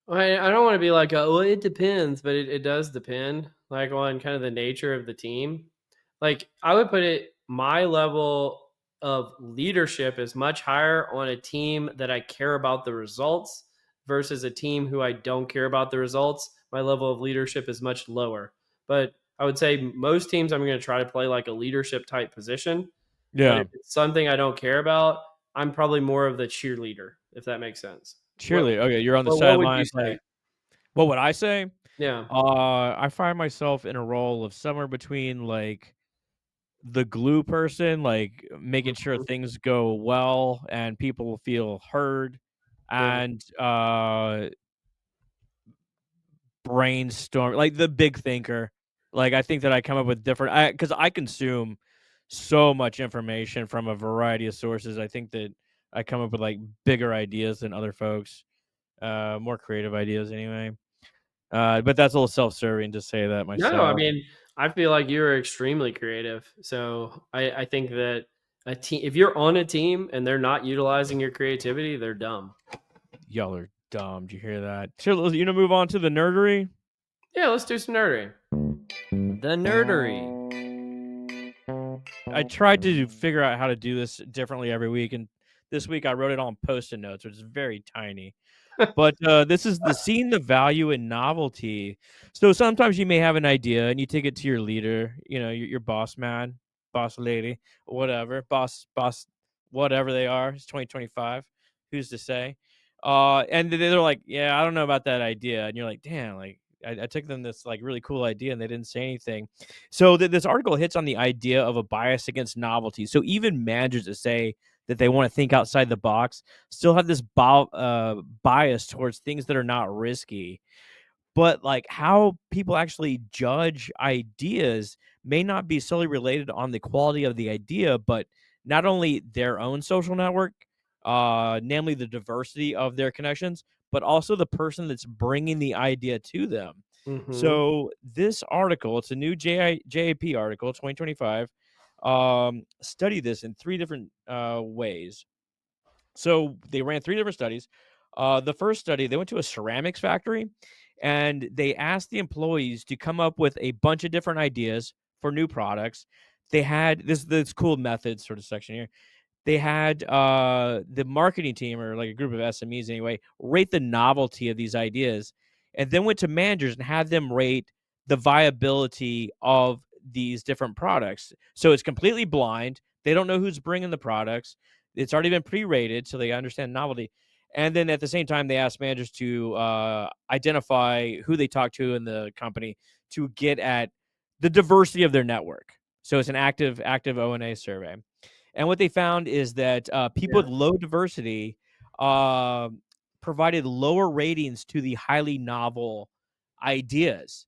I don't want to be like, well, it depends, but it does depend, like on kind of the nature of the team. Like I would put it my level. of leadership is much higher on a team that I care about the results versus a team who I don't care about the results. My level of leadership is much lower. But I would say most teams I'm going to try to play like a leadership type position. But Yeah. if it's something I don't care about, I'm probably more of the cheerleader, if that makes sense. Cheerleader. Okay, you're on the What would you sidelines. say? Like, what would I say? Yeah. I find myself in a role of somewhere between like the glue person, like making sure Mhm. things go well and people feel heard, Yeah. and brainstorm, like the big thinker. Like I think that I come up with different, because I consume so much information from a variety of sources. I think that I come up with like bigger ideas than other folks, more creative ideas anyway. But that's a little self-serving to say that No, I myself. mean, I feel like you're extremely creative. So I think that a team, if you're on a team and they're not utilizing your creativity, they're dumb. Y'all are dumb. Did you hear that? Sure, you know, move on to the nerdery. Yeah, let's do some nerdery. The nerdery. I tried to figure out how to do this differently every week, and this week I wrote it on post-it notes, which is very tiny. But this is the seeing the value in novelty. So sometimes you may have an idea and you take it to your leader, you know, your boss man, boss lady, whatever, boss, whatever they are. It's 2025. Who's to say? And they're like, yeah, I don't know about that idea. And you're like, damn, like I took them this like really cool idea and they didn't say anything. So this article hits on the idea of a bias against novelty. So even managers that say that they want to think outside the box still have this bias towards things that are not risky. But like how people actually judge ideas may not be solely related on the quality of the idea, but not only their own social network, namely the diversity of their connections, but also the person that's bringing the idea to them. Hmm. So this article, it's a new JAP article, 2025, study this in three different ways. So they ran three different studies. The first study, they went to a ceramics factory and they asked the employees to come up with a bunch of different ideas for new products. They had this cool methods sort of section here. They had the marketing team, or like a group of SMEs anyway, rate the novelty of these ideas, and then went to managers and had them rate the viability of these different products. So it's completely blind. They don't know who's bringing the products. It's already been pre-rated, so they understand novelty. And then at the same time, they asked managers to identify who they talk to in the company to get at the diversity of their network. So it's an active O&A survey. And what they found is that people Yeah. with low diversity uh, provided lower ratings to the highly novel ideas,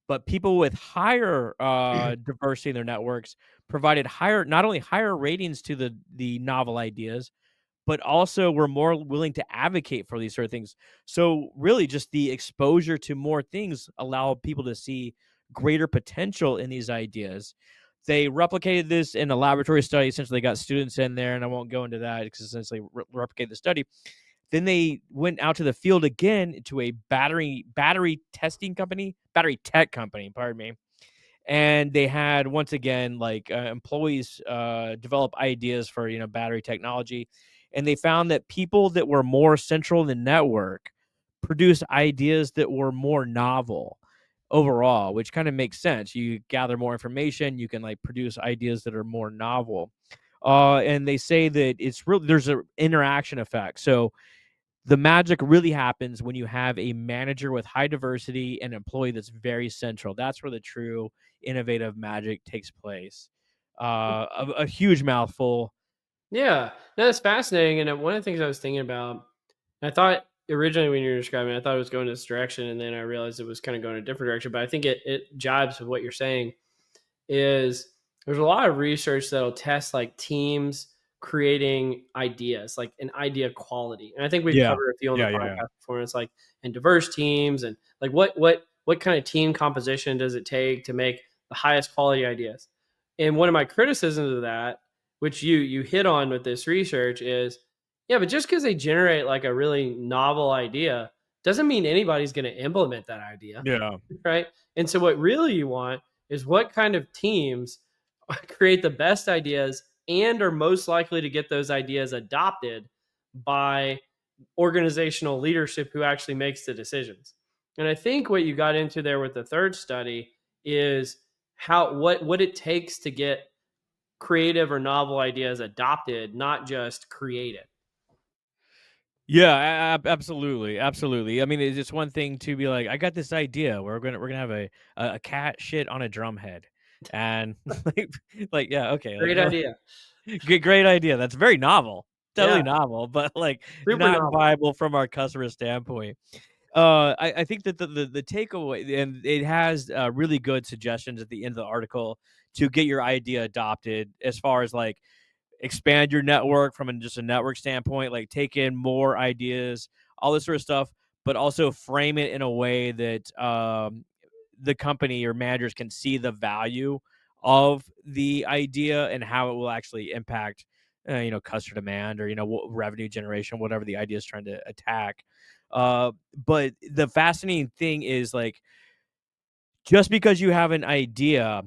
but people with higher diversity in their networks provided higher, not only higher ratings to the novel ideas, but also were more willing to advocate for these sort of things. So really just the exposure to more things allow people to see greater potential in these ideas. They replicated this in a laboratory study. Essentially, they got students in there, and I won't go into that because essentially replicate the study. Then they went out to the field again to a battery tech company, pardon me, and they had once again like employees develop ideas for battery technology, and they found that people that were more central in the network produced ideas that were more novel overall, which kind of makes sense. You gather more information, you can like produce ideas that are more novel. And they say that it's really there's an interaction effect. So the magic really happens when you have a manager with high diversity and employee that's very central. That's where the true innovative magic takes place. A huge mouthful. Yeah. No, that's fascinating. And one of the things I was thinking about, I thought originally when you were describing it, I thought it was going this direction. And then I realized it was kind of going a different direction. But I think it jibes with what you're saying. Is there's a lot of research that'll test like teams creating ideas, like an idea quality. And I think we've Yeah. covered a few on the Yeah. podcast before. And it's like and diverse teams and like what kind of team composition does it take to make the highest quality ideas? And one of my criticisms of that, which you hit on with this research, is yeah, but just because they generate like a really novel idea doesn't mean anybody's going to implement that idea, Yeah. right? And so what really you want is what kind of teams create the best ideas and are most likely to get those ideas adopted by organizational leadership who actually makes the decisions. And I think what you got into there with the third study is how what it takes to get creative or novel ideas adopted, not just created. Yeah, absolutely, absolutely. I mean, it's just one thing to be like, I got this idea. We're gonna have a cat shit on a drum head, and like yeah, okay, like Great idea. great idea. That's very novel, totally Yeah, novel, but like super not novel. viable from our customer standpoint. I think that the takeaway, and it has really good suggestions at the end of the article to get your idea adopted, as far as like expand your network from just a network standpoint, like take in more ideas, all this sort of stuff, but also frame it in a way that the company or managers can see the value of the idea and how it will actually impact, customer demand or revenue generation, whatever the idea is trying to attack. But the fascinating thing is like just because you have an idea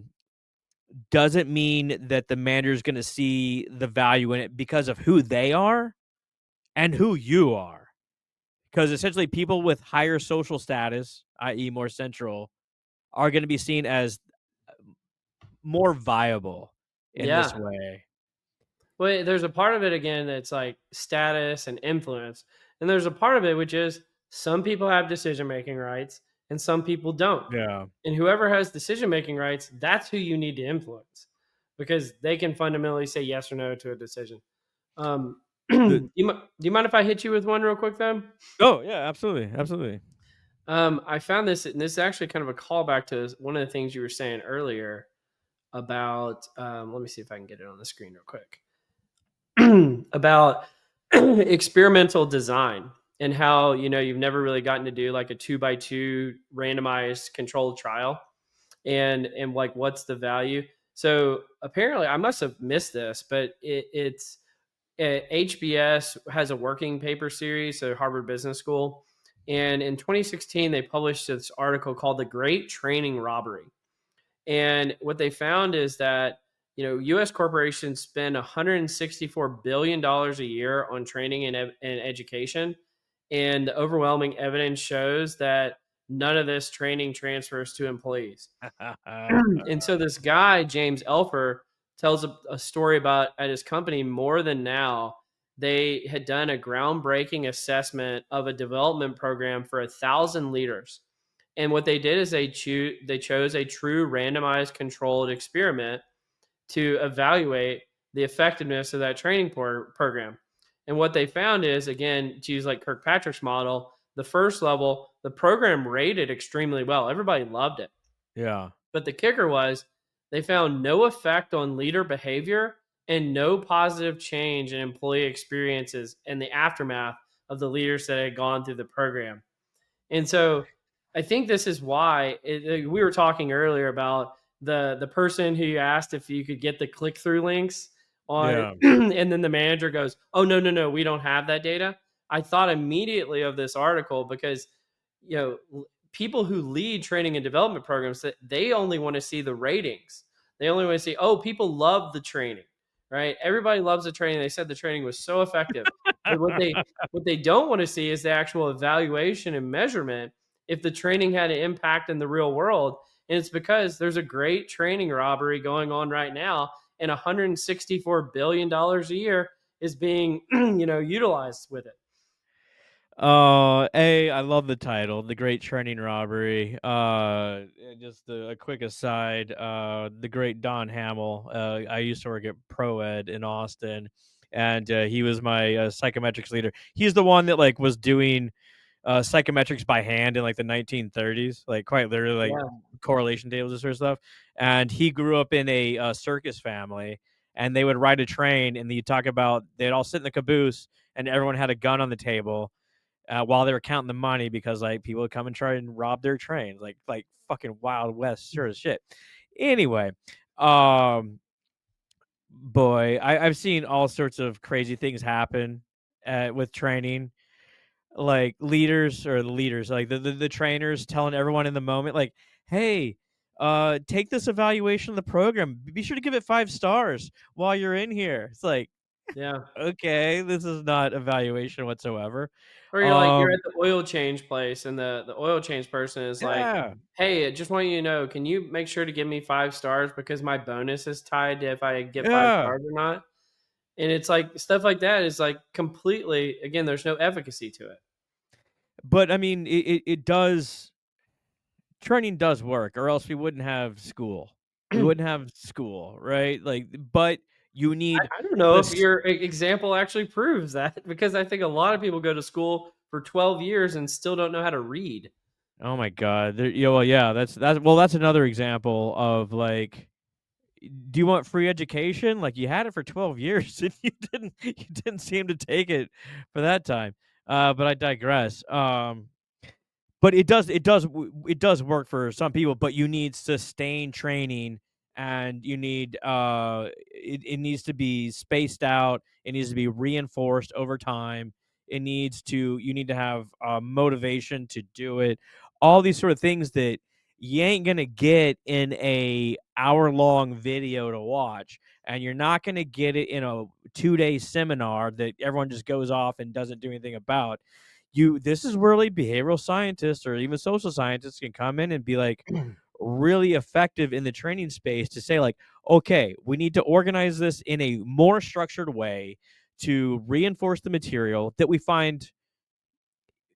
doesn't mean that the manager is going to see the value in it because of who they are and who you are. Because essentially, people with higher social status, i.e., more central, are going to be seen as more viable in this Yeah. way. Well, there's a part of it again that's like status and influence. And there's a part of it which is some people have decision making rights and some people don't. Yeah. And whoever has decision making rights, that's who you need to influence because they can fundamentally say yes or no to a decision. The, Do you mind if I hit you with one real quick, though? oh yeah, absolutely, absolutely. I found this, and this is actually kind of a callback to one of the things you were saying earlier about. Let me see if I can get it on the screen real quick. About experimental design and how you've never really gotten to do like a 2x2 randomized controlled trial and like what's the value. So apparently I must have missed this, but it's HBS has a working paper series, so Harvard Business School, and in 2016 they published this article called "The Great Training Robbery." And what they found is that U.S. corporations spend $164 billion a year on training and education, and the overwhelming evidence shows that none of this training transfers to employees. And so this guy James Elfer tells a story about at his company More Than Now. They had done a groundbreaking assessment of a development program for 1,000 leaders. And what they did is they chose a true randomized controlled experiment to evaluate the effectiveness of that training program. And what they found is, again, to use like Kirkpatrick's model, the first level, the program rated extremely well. Everybody loved it. Yeah. But the kicker was they found no effect on leader behavior and no positive change in employee experiences in the aftermath of the leaders that had gone through the program. And so I think this is why we were talking earlier about the person who you asked if you could get the click through links on, Yeah. and then the manager goes, "Oh no, we don't have that data." I thought immediately of this article because people who lead training and development programs that they only want to see the ratings. They only want to see, oh, people love the training, right? Everybody loves the training. They said the training was so effective. But what they don't want to see is the actual evaluation and measurement if the training had an impact in the real world. And it's because there's a great training robbery going on right now, and $164 billion a year is being utilized with it. I love the title, "The Great Training Robbery." Just a quick aside, the great Don Hamill. I used to work at ProEd in Austin, and he was my psychometrics leader. He's the one that like was doing psychometrics by hand in like the 1930s, like quite literally, like Yeah. correlation tables and sort of stuff. And he grew up in a circus family, and they would ride a train, and you talk about they'd all sit in the caboose, and everyone had a gun on the table while they were counting the money because like people would come and try and rob their trains, like fucking Wild West sort of shit. Anyway, um, boy, I've seen all sorts of crazy things happen with training, like leaders or the leaders, like the trainers telling everyone in the moment, like, hey. take this evaluation of the program. Be sure to give it 5 stars while you're in here. It's like, Yeah. okay, this is not evaluation whatsoever. Or you're at the oil change place and the oil change person is like, Yeah, "Hey, I just want you to know, can you make sure to give me 5 stars because my bonus is tied to if I get 5 yeah. stars or not?" And it's like stuff like that is like completely again, there's no efficacy to it. But I mean, it does. Training does work, or else we wouldn't have school. We wouldn't have school, right? Like, but you need I don't know if this. your example actually proves that because I think a lot of people go to school for 12 years and still don't know how to read. Oh my god, well, yeah, that's well, that's another example of like, do you want free education? Like, you had it for 12 years and you didn't seem to take it for that time. But I digress. But it does work for some people, but you need sustained training, and you need it needs to be spaced out, it needs to be reinforced over time, you need to have motivation to do it, all these sort of things that you ain't gonna get in a hour-long video to watch, and you're not gonna get it in a 2-day seminar that everyone just goes off and doesn't do anything about. This is where like behavioral scientists or even social scientists can come in and be like really effective in the training space to say like, okay, we need to organize this in a more structured way to reinforce the material that we find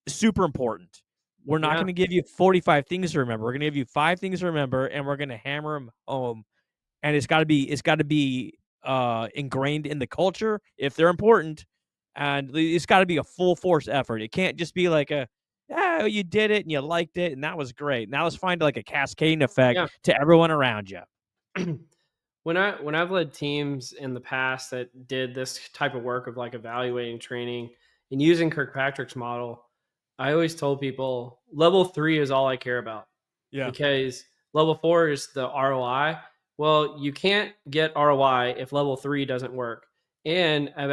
super important. We're not Yeah. going to give you 45 things to remember. We're going to give you 5 things to remember, and we're going to hammer them home. And it's got to be ingrained in the culture if they're important, and it's got to be a full force effort. It can't just be like yeah, you did it and you liked it and that was great. Now let's find like a cascading effect Yeah. to everyone around you. When I've led teams in the past that did this type of work of like evaluating training and using Kirkpatrick's model, I always told people level 3 is all I care about Yeah. because level 4 is the ROI. Well, you can't get ROI if level 3 doesn't work. And I've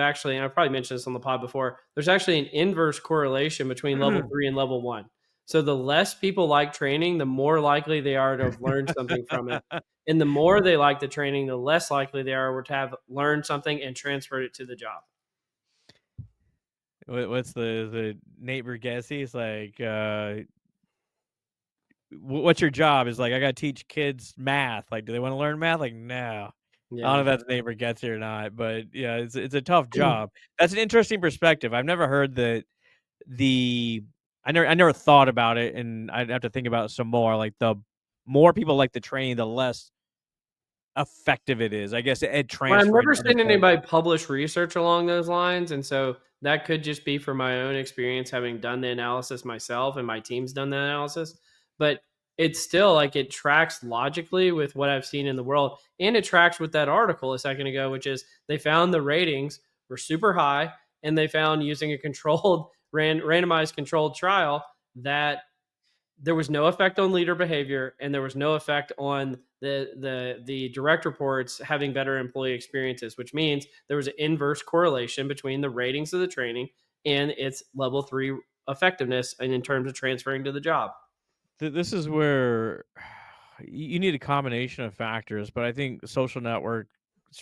probably mentioned this on the pod before, there's actually an inverse correlation between level 3 and level 1. So the less people like training, the more likely they are to have learned something from it. And the more they like the training, the less likely they are to have learned something and transferred it to the job. What's the neighbor guess? He's like, what's your job? Is like, I got to teach kids math. Like, do they want to learn math? Like, no. I don't know Yeah. if that's neighbor gets it or not, but yeah, it's a tough job. That's an interesting perspective. I've never heard that the I never thought about it, and I'd have to think about it some more. Like, the more people like the training, the less effective it is. I guess it Well, I've transferring never to other seen folks. anybody publish research along those lines, and so that could just be from my own experience having done the analysis myself and my team's done the analysis, but it's still like it tracks logically with what I've seen in the world, and it tracks with that article a second ago, which is they found the ratings were super high, and they found using a controlled randomized controlled trial that there was no effect on leader behavior and there was no effect on the direct reports having better employee experiences, which means there was an inverse correlation between the ratings of the training and its level 3 effectiveness and in terms of transferring to the job. This is where you need a combination of factors, but I think social networks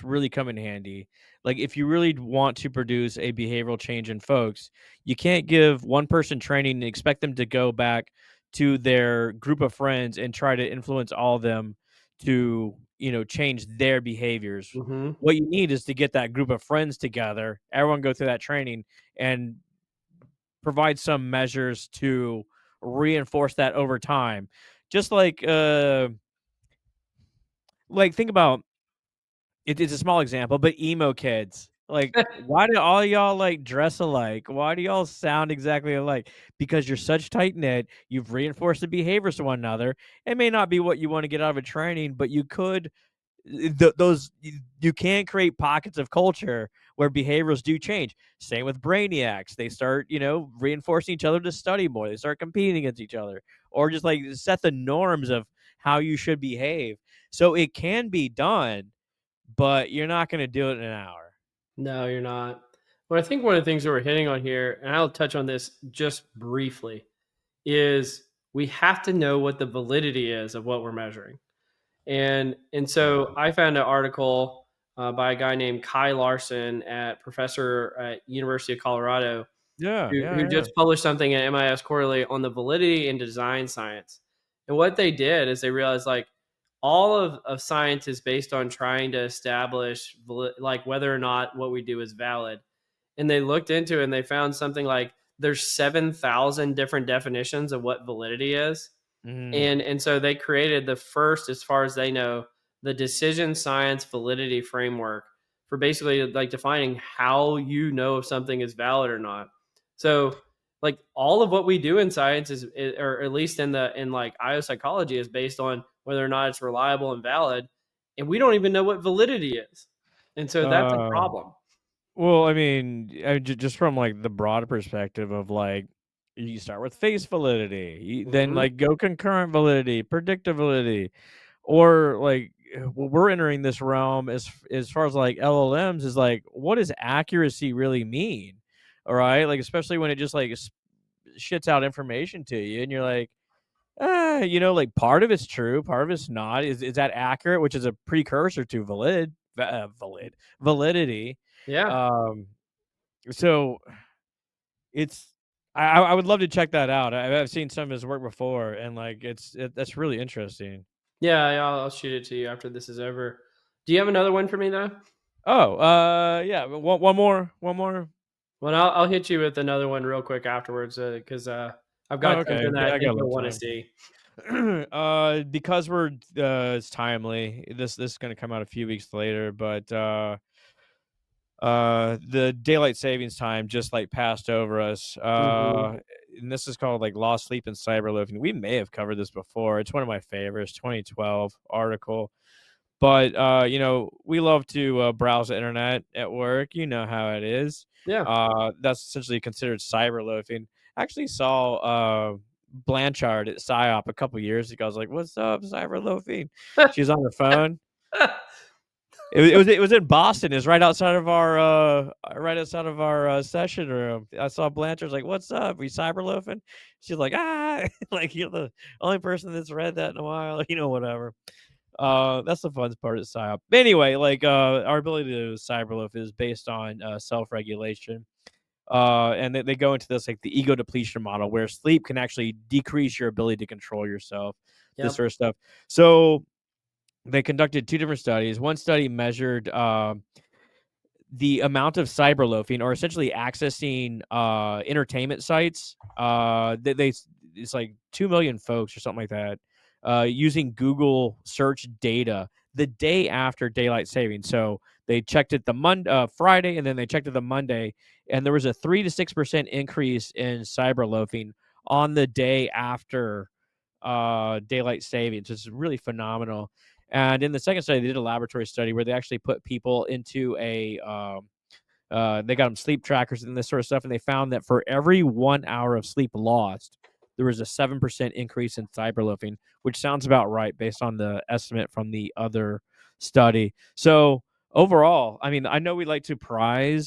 really come in handy. Like, if you really want to produce a behavioral change in folks, you can't give one person training and expect them to go back to their group of friends and try to influence all of them to, change their behaviors. Hmm. What you need is to get that group of friends together, everyone go through that training, and provide some measures to reinforce that over time. Just like think about it's a small example, but emo kids. Like, why do all y'all like dress alike? Why do y'all sound exactly alike? Because you're such tight knit. You've reinforced the behaviors to one another. It may not be what you want to get out of a training, but you could those you can create pockets of culture where behaviors do change. Same with brainiacs. They start, reinforcing each other to study more. They start competing against each other, or just like set the norms of how you should behave. So it can be done, but you're not going to do it in an hour. No, you're not. Well, I think one of the things that we're hitting on here, and I'll touch on this just briefly, is we have to know what the validity is of what we're measuring. And so I found an article by a guy named Kai Larson professor at University of Colorado, Yeah, who yeah, yeah. just published something at MIS Quarterly on the validity in design science. And what they did is they realized like all of science is based on trying to establish like whether or not what we do is valid. And they looked into it and they found something like there's 7,000 different definitions of what validity is. Mhm. And so they created the first, as far as they know, the decision science validity framework for basically like defining how you know if something is valid or not. So like all of what we do in science or at least in like IO psychology, is based on whether or not it's reliable and valid, and we don't even know what validity is, and so that's a Uh, problem. well, I mean, just from like the broad perspective of like, you start with face validity, then Hmm. like go concurrent validity, predictive validity, or like we're entering this realm as far as like LLMs is like, what does accuracy really mean? All right, like especially when it just like shits out information to you, and you're like, like part of it's true, part of it's not. Is that accurate? Which is a precursor to validity. Yeah. Um, so it's I would love to check that out. I've seen some of his work before, and like that's really interesting. Yeah, I'll shoot it to you after this is over. Do you have another one for me though? Oh, yeah, one more. Well, I'll hit you with another one real quick afterwards because I've Oh, got okay. something that I I got think a you'll little want to time. see. Because we're it's timely. This is gonna come out a few weeks later, but the daylight savings time just like passed over us. Hmm. And this is called like lost sleep and cyberloafing. We may have covered this before. It's one of my favorites, 2012 article. But we love to browse the internet at work. You know how it is. Yeah. That's essentially considered cyberloafing. I actually saw Blanchard at PsyOp a couple years ago. I was like, "What's up, cyberloafing?" She was on her phone. It was in Boston. It's right outside of our session room. I saw Blanchard's like, "What's up? We cyberloafing?" She's like, "Ah," like you're the only person that's read that in a while. Whatever. That's the fun part of PsyOp. Anyway, like our ability to cyberloaf is based on self-regulation. And they go into this like the ego depletion model, where sleep can actually decrease your ability to control yourself. This Yep. sort of stuff. So they conducted two different studies. One study measured the amount of cyberloafing, or essentially accessing entertainment sites. It's like 2 million folks or something like that, using Google search data the day after daylight saving. So they checked it the Friday, and then they checked it the Monday, and there was a 3 to 6% increase in cyberloafing on the day after daylight savings. It's really phenomenal. And in the second study, they did a laboratory study where they actually put people into they got them sleep trackers and this sort of stuff, and they found that for every 1 hour of sleep lost, there was a 7% increase in cyberloafing, which sounds about right based on the estimate from the other study. So overall, I mean, I know we like to pride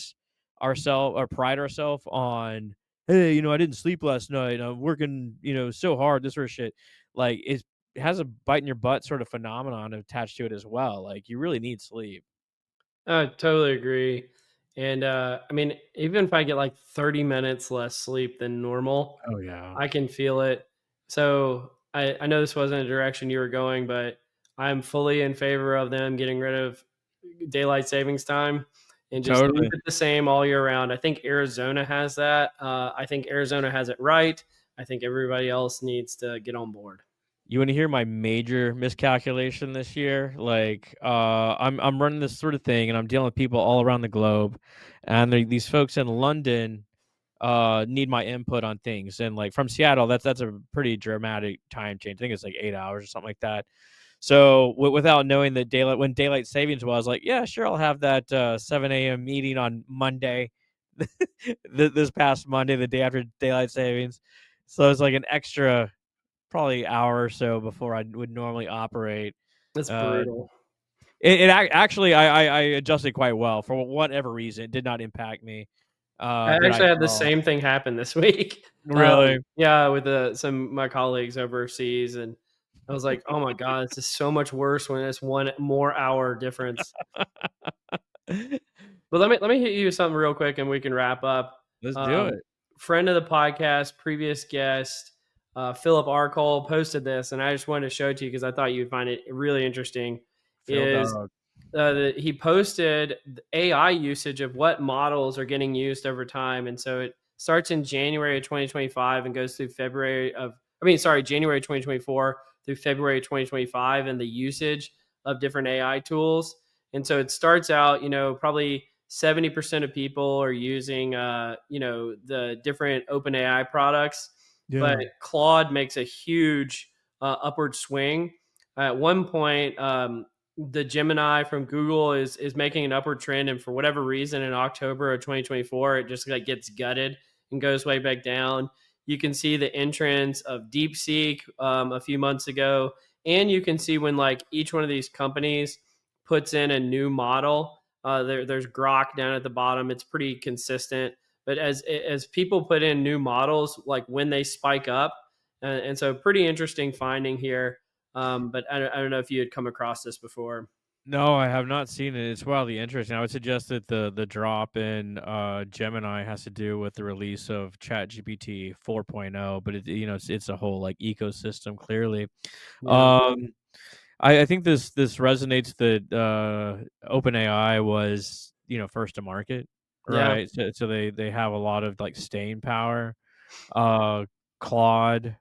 ourselves on, hey, I didn't sleep last night. I'm working, so hard, this sort of shit. Like it has a bite in your butt sort of phenomenon attached to it as well. Like you really need sleep. I totally agree. And I mean, even if I get like 30 minutes less sleep than normal, Oh yeah. I can feel it. So I know this wasn't a direction you were going, but I'm fully in favor of them getting rid of daylight savings time and just leave Totally. it the same all year round. I think Arizona has that. I think Arizona has it right. I think everybody else needs to get on board. You want to hear my major miscalculation this year? Like, I'm running this sort of thing, and I'm dealing with people all around the globe, and these folks in London need my input on things. And like from Seattle, that's a pretty dramatic time change. I think it's like 8 hours or something like that. So without knowing that daylight savings was, like, yeah, sure, I'll have that 7 a.m. meeting on Monday, this past Monday, the day after daylight savings. So it's like an extra probably hour or so before I would normally operate. That's Uh, brutal. actually, I adjusted quite well for whatever reason. It did not impact me I that I actually had the saw. same thing happen this week. Really? Yeah, with some of my colleagues overseas, and I was like, oh my God, this is so much worse when it's 1 more hour difference. But let me hit you with something real quick and we can wrap up. Let's do Um, it. Friend of the podcast, previous guest, Philip R. Cole posted this, and I just wanted to show it to you because I thought you'd find it really interesting. Phil Is Dog. he posted the AI usage of what models are getting used over time, and so it starts in January of 2025 and goes through January 2024 through February 2025, and the usage of different AI tools. And so it starts out, probably 70% of people are using, the different OpenAI products, but Yeah. Claude makes a huge upward swing. At one point, the Gemini from Google is making an upward trend, and for whatever reason, in October of 2024, it just like gets gutted and goes way back down. You can see the entrance of DeepSeek a few months ago, and you can see when like each one of these companies puts in a new model. There's Grok down at the bottom. It's pretty consistent, but as people put in new models, like when they spike up, and so pretty interesting finding here. But I don't know if you had come across this before. No, I have not seen it. It's wildly interesting. I would suggest that the drop in Gemini has to do with the release of ChatGPT 4.0, but it's a whole like ecosystem clearly. Yeah. Um, I think this resonates that OpenAI was first to market, Yeah. right? So they have a lot of like staying power. Uh, Claude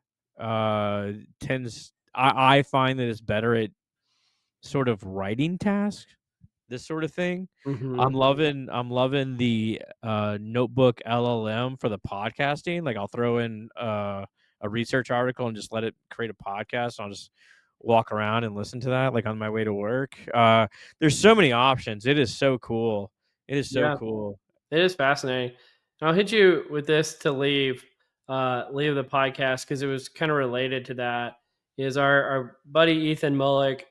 tends I find that it's better at sort of writing tasks, this sort of thing. Hmm. I'm loving the notebook LLM for the podcasting. Like I'll throw in a research article and just let it create a podcast. I'll just walk around and listen to that like on my way to work. There's so many options. It is so cool. It is so Yeah. cool. It is fascinating. I'll hit you with this to leave the podcast because it was kind of related to that. Is our buddy Ethan Mullick?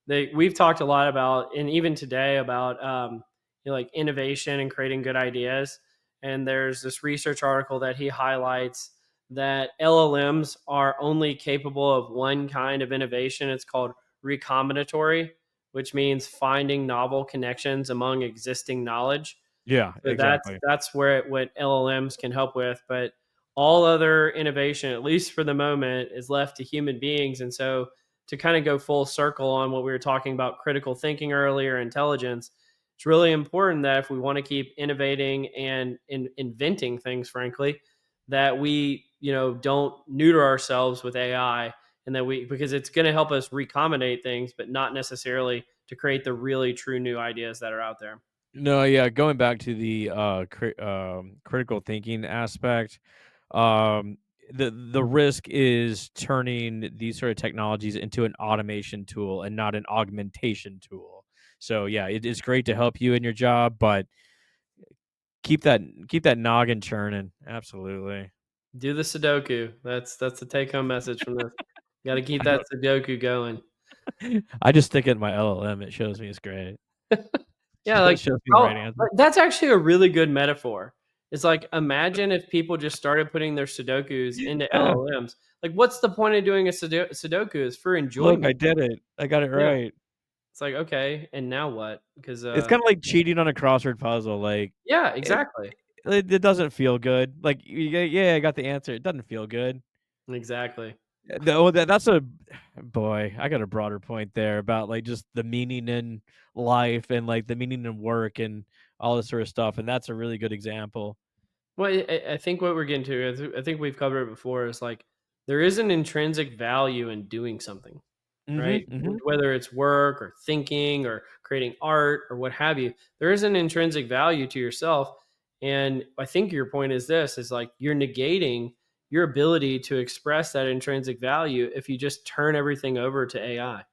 We've talked a lot about, and even today about like innovation and creating good ideas. And there's this research article that he highlights that LLMs are only capable of one kind of innovation. It's called recombinatory, which means finding novel connections among existing knowledge. Yeah, So that's exactly. that's where what LLMs can help with, but all other innovation, at least for the moment, is left to human beings. And so, to kind of go full circle on what we were talking about, critical thinking earlier, intelligence, it's really important that if we want to keep innovating and inventing things, frankly, that we don't neuter ourselves with AI, and that we because it's going to help us recombinate things, but not necessarily to create the really true new ideas that are out there. No, yeah, going back to the critical thinking aspect, um, the risk is turning these sort of technologies into an automation tool and not an augmentation tool. So yeah, it is great to help you in your job, but keep that noggin churning. Absolutely. Do the Sudoku. That's the take home message from this. You got to keep I that don't. Sudoku going. I just stick it in my LLM. It shows me it's great. Yeah, like Shows me the right answer. that's actually a really good metaphor. It's like imagine if people just started putting their Sudokus into Yeah. LLMs. Like, what's the point of doing a Sudoku? Is for Look, I enjoyment. did it. I got it Yeah, right. it's like okay, and now what? Because It's kind of like cheating on a crossword puzzle. Like yeah, it, exactly, it doesn't feel good. Like yeah, I got the answer. It doesn't feel good. exactly. No, that's a boy. I got a broader point there about like just the meaning in life and like the meaning in work and all this sort of stuff. And that's a really good example. Well, I think what we're getting to, I think we've covered it before, is like there is an intrinsic value in doing something, Mm-hmm. right? Mm-hmm. Whether it's work or thinking or creating art or what have you, there is an intrinsic value to yourself. And I think your point is this is like you're negating your ability to express that intrinsic value if you just turn everything over to AI.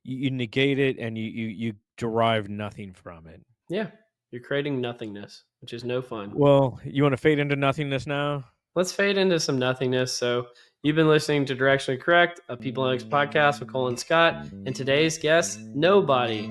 You negate it and you derive nothing from it. Yeah. You're creating nothingness, which is no fun. Well, you want to fade into nothingness now? Let's fade into some nothingness. So, you've been listening to Directionally Correct, a People Analytics podcast with Cole and Scott, and today's guest, nobody.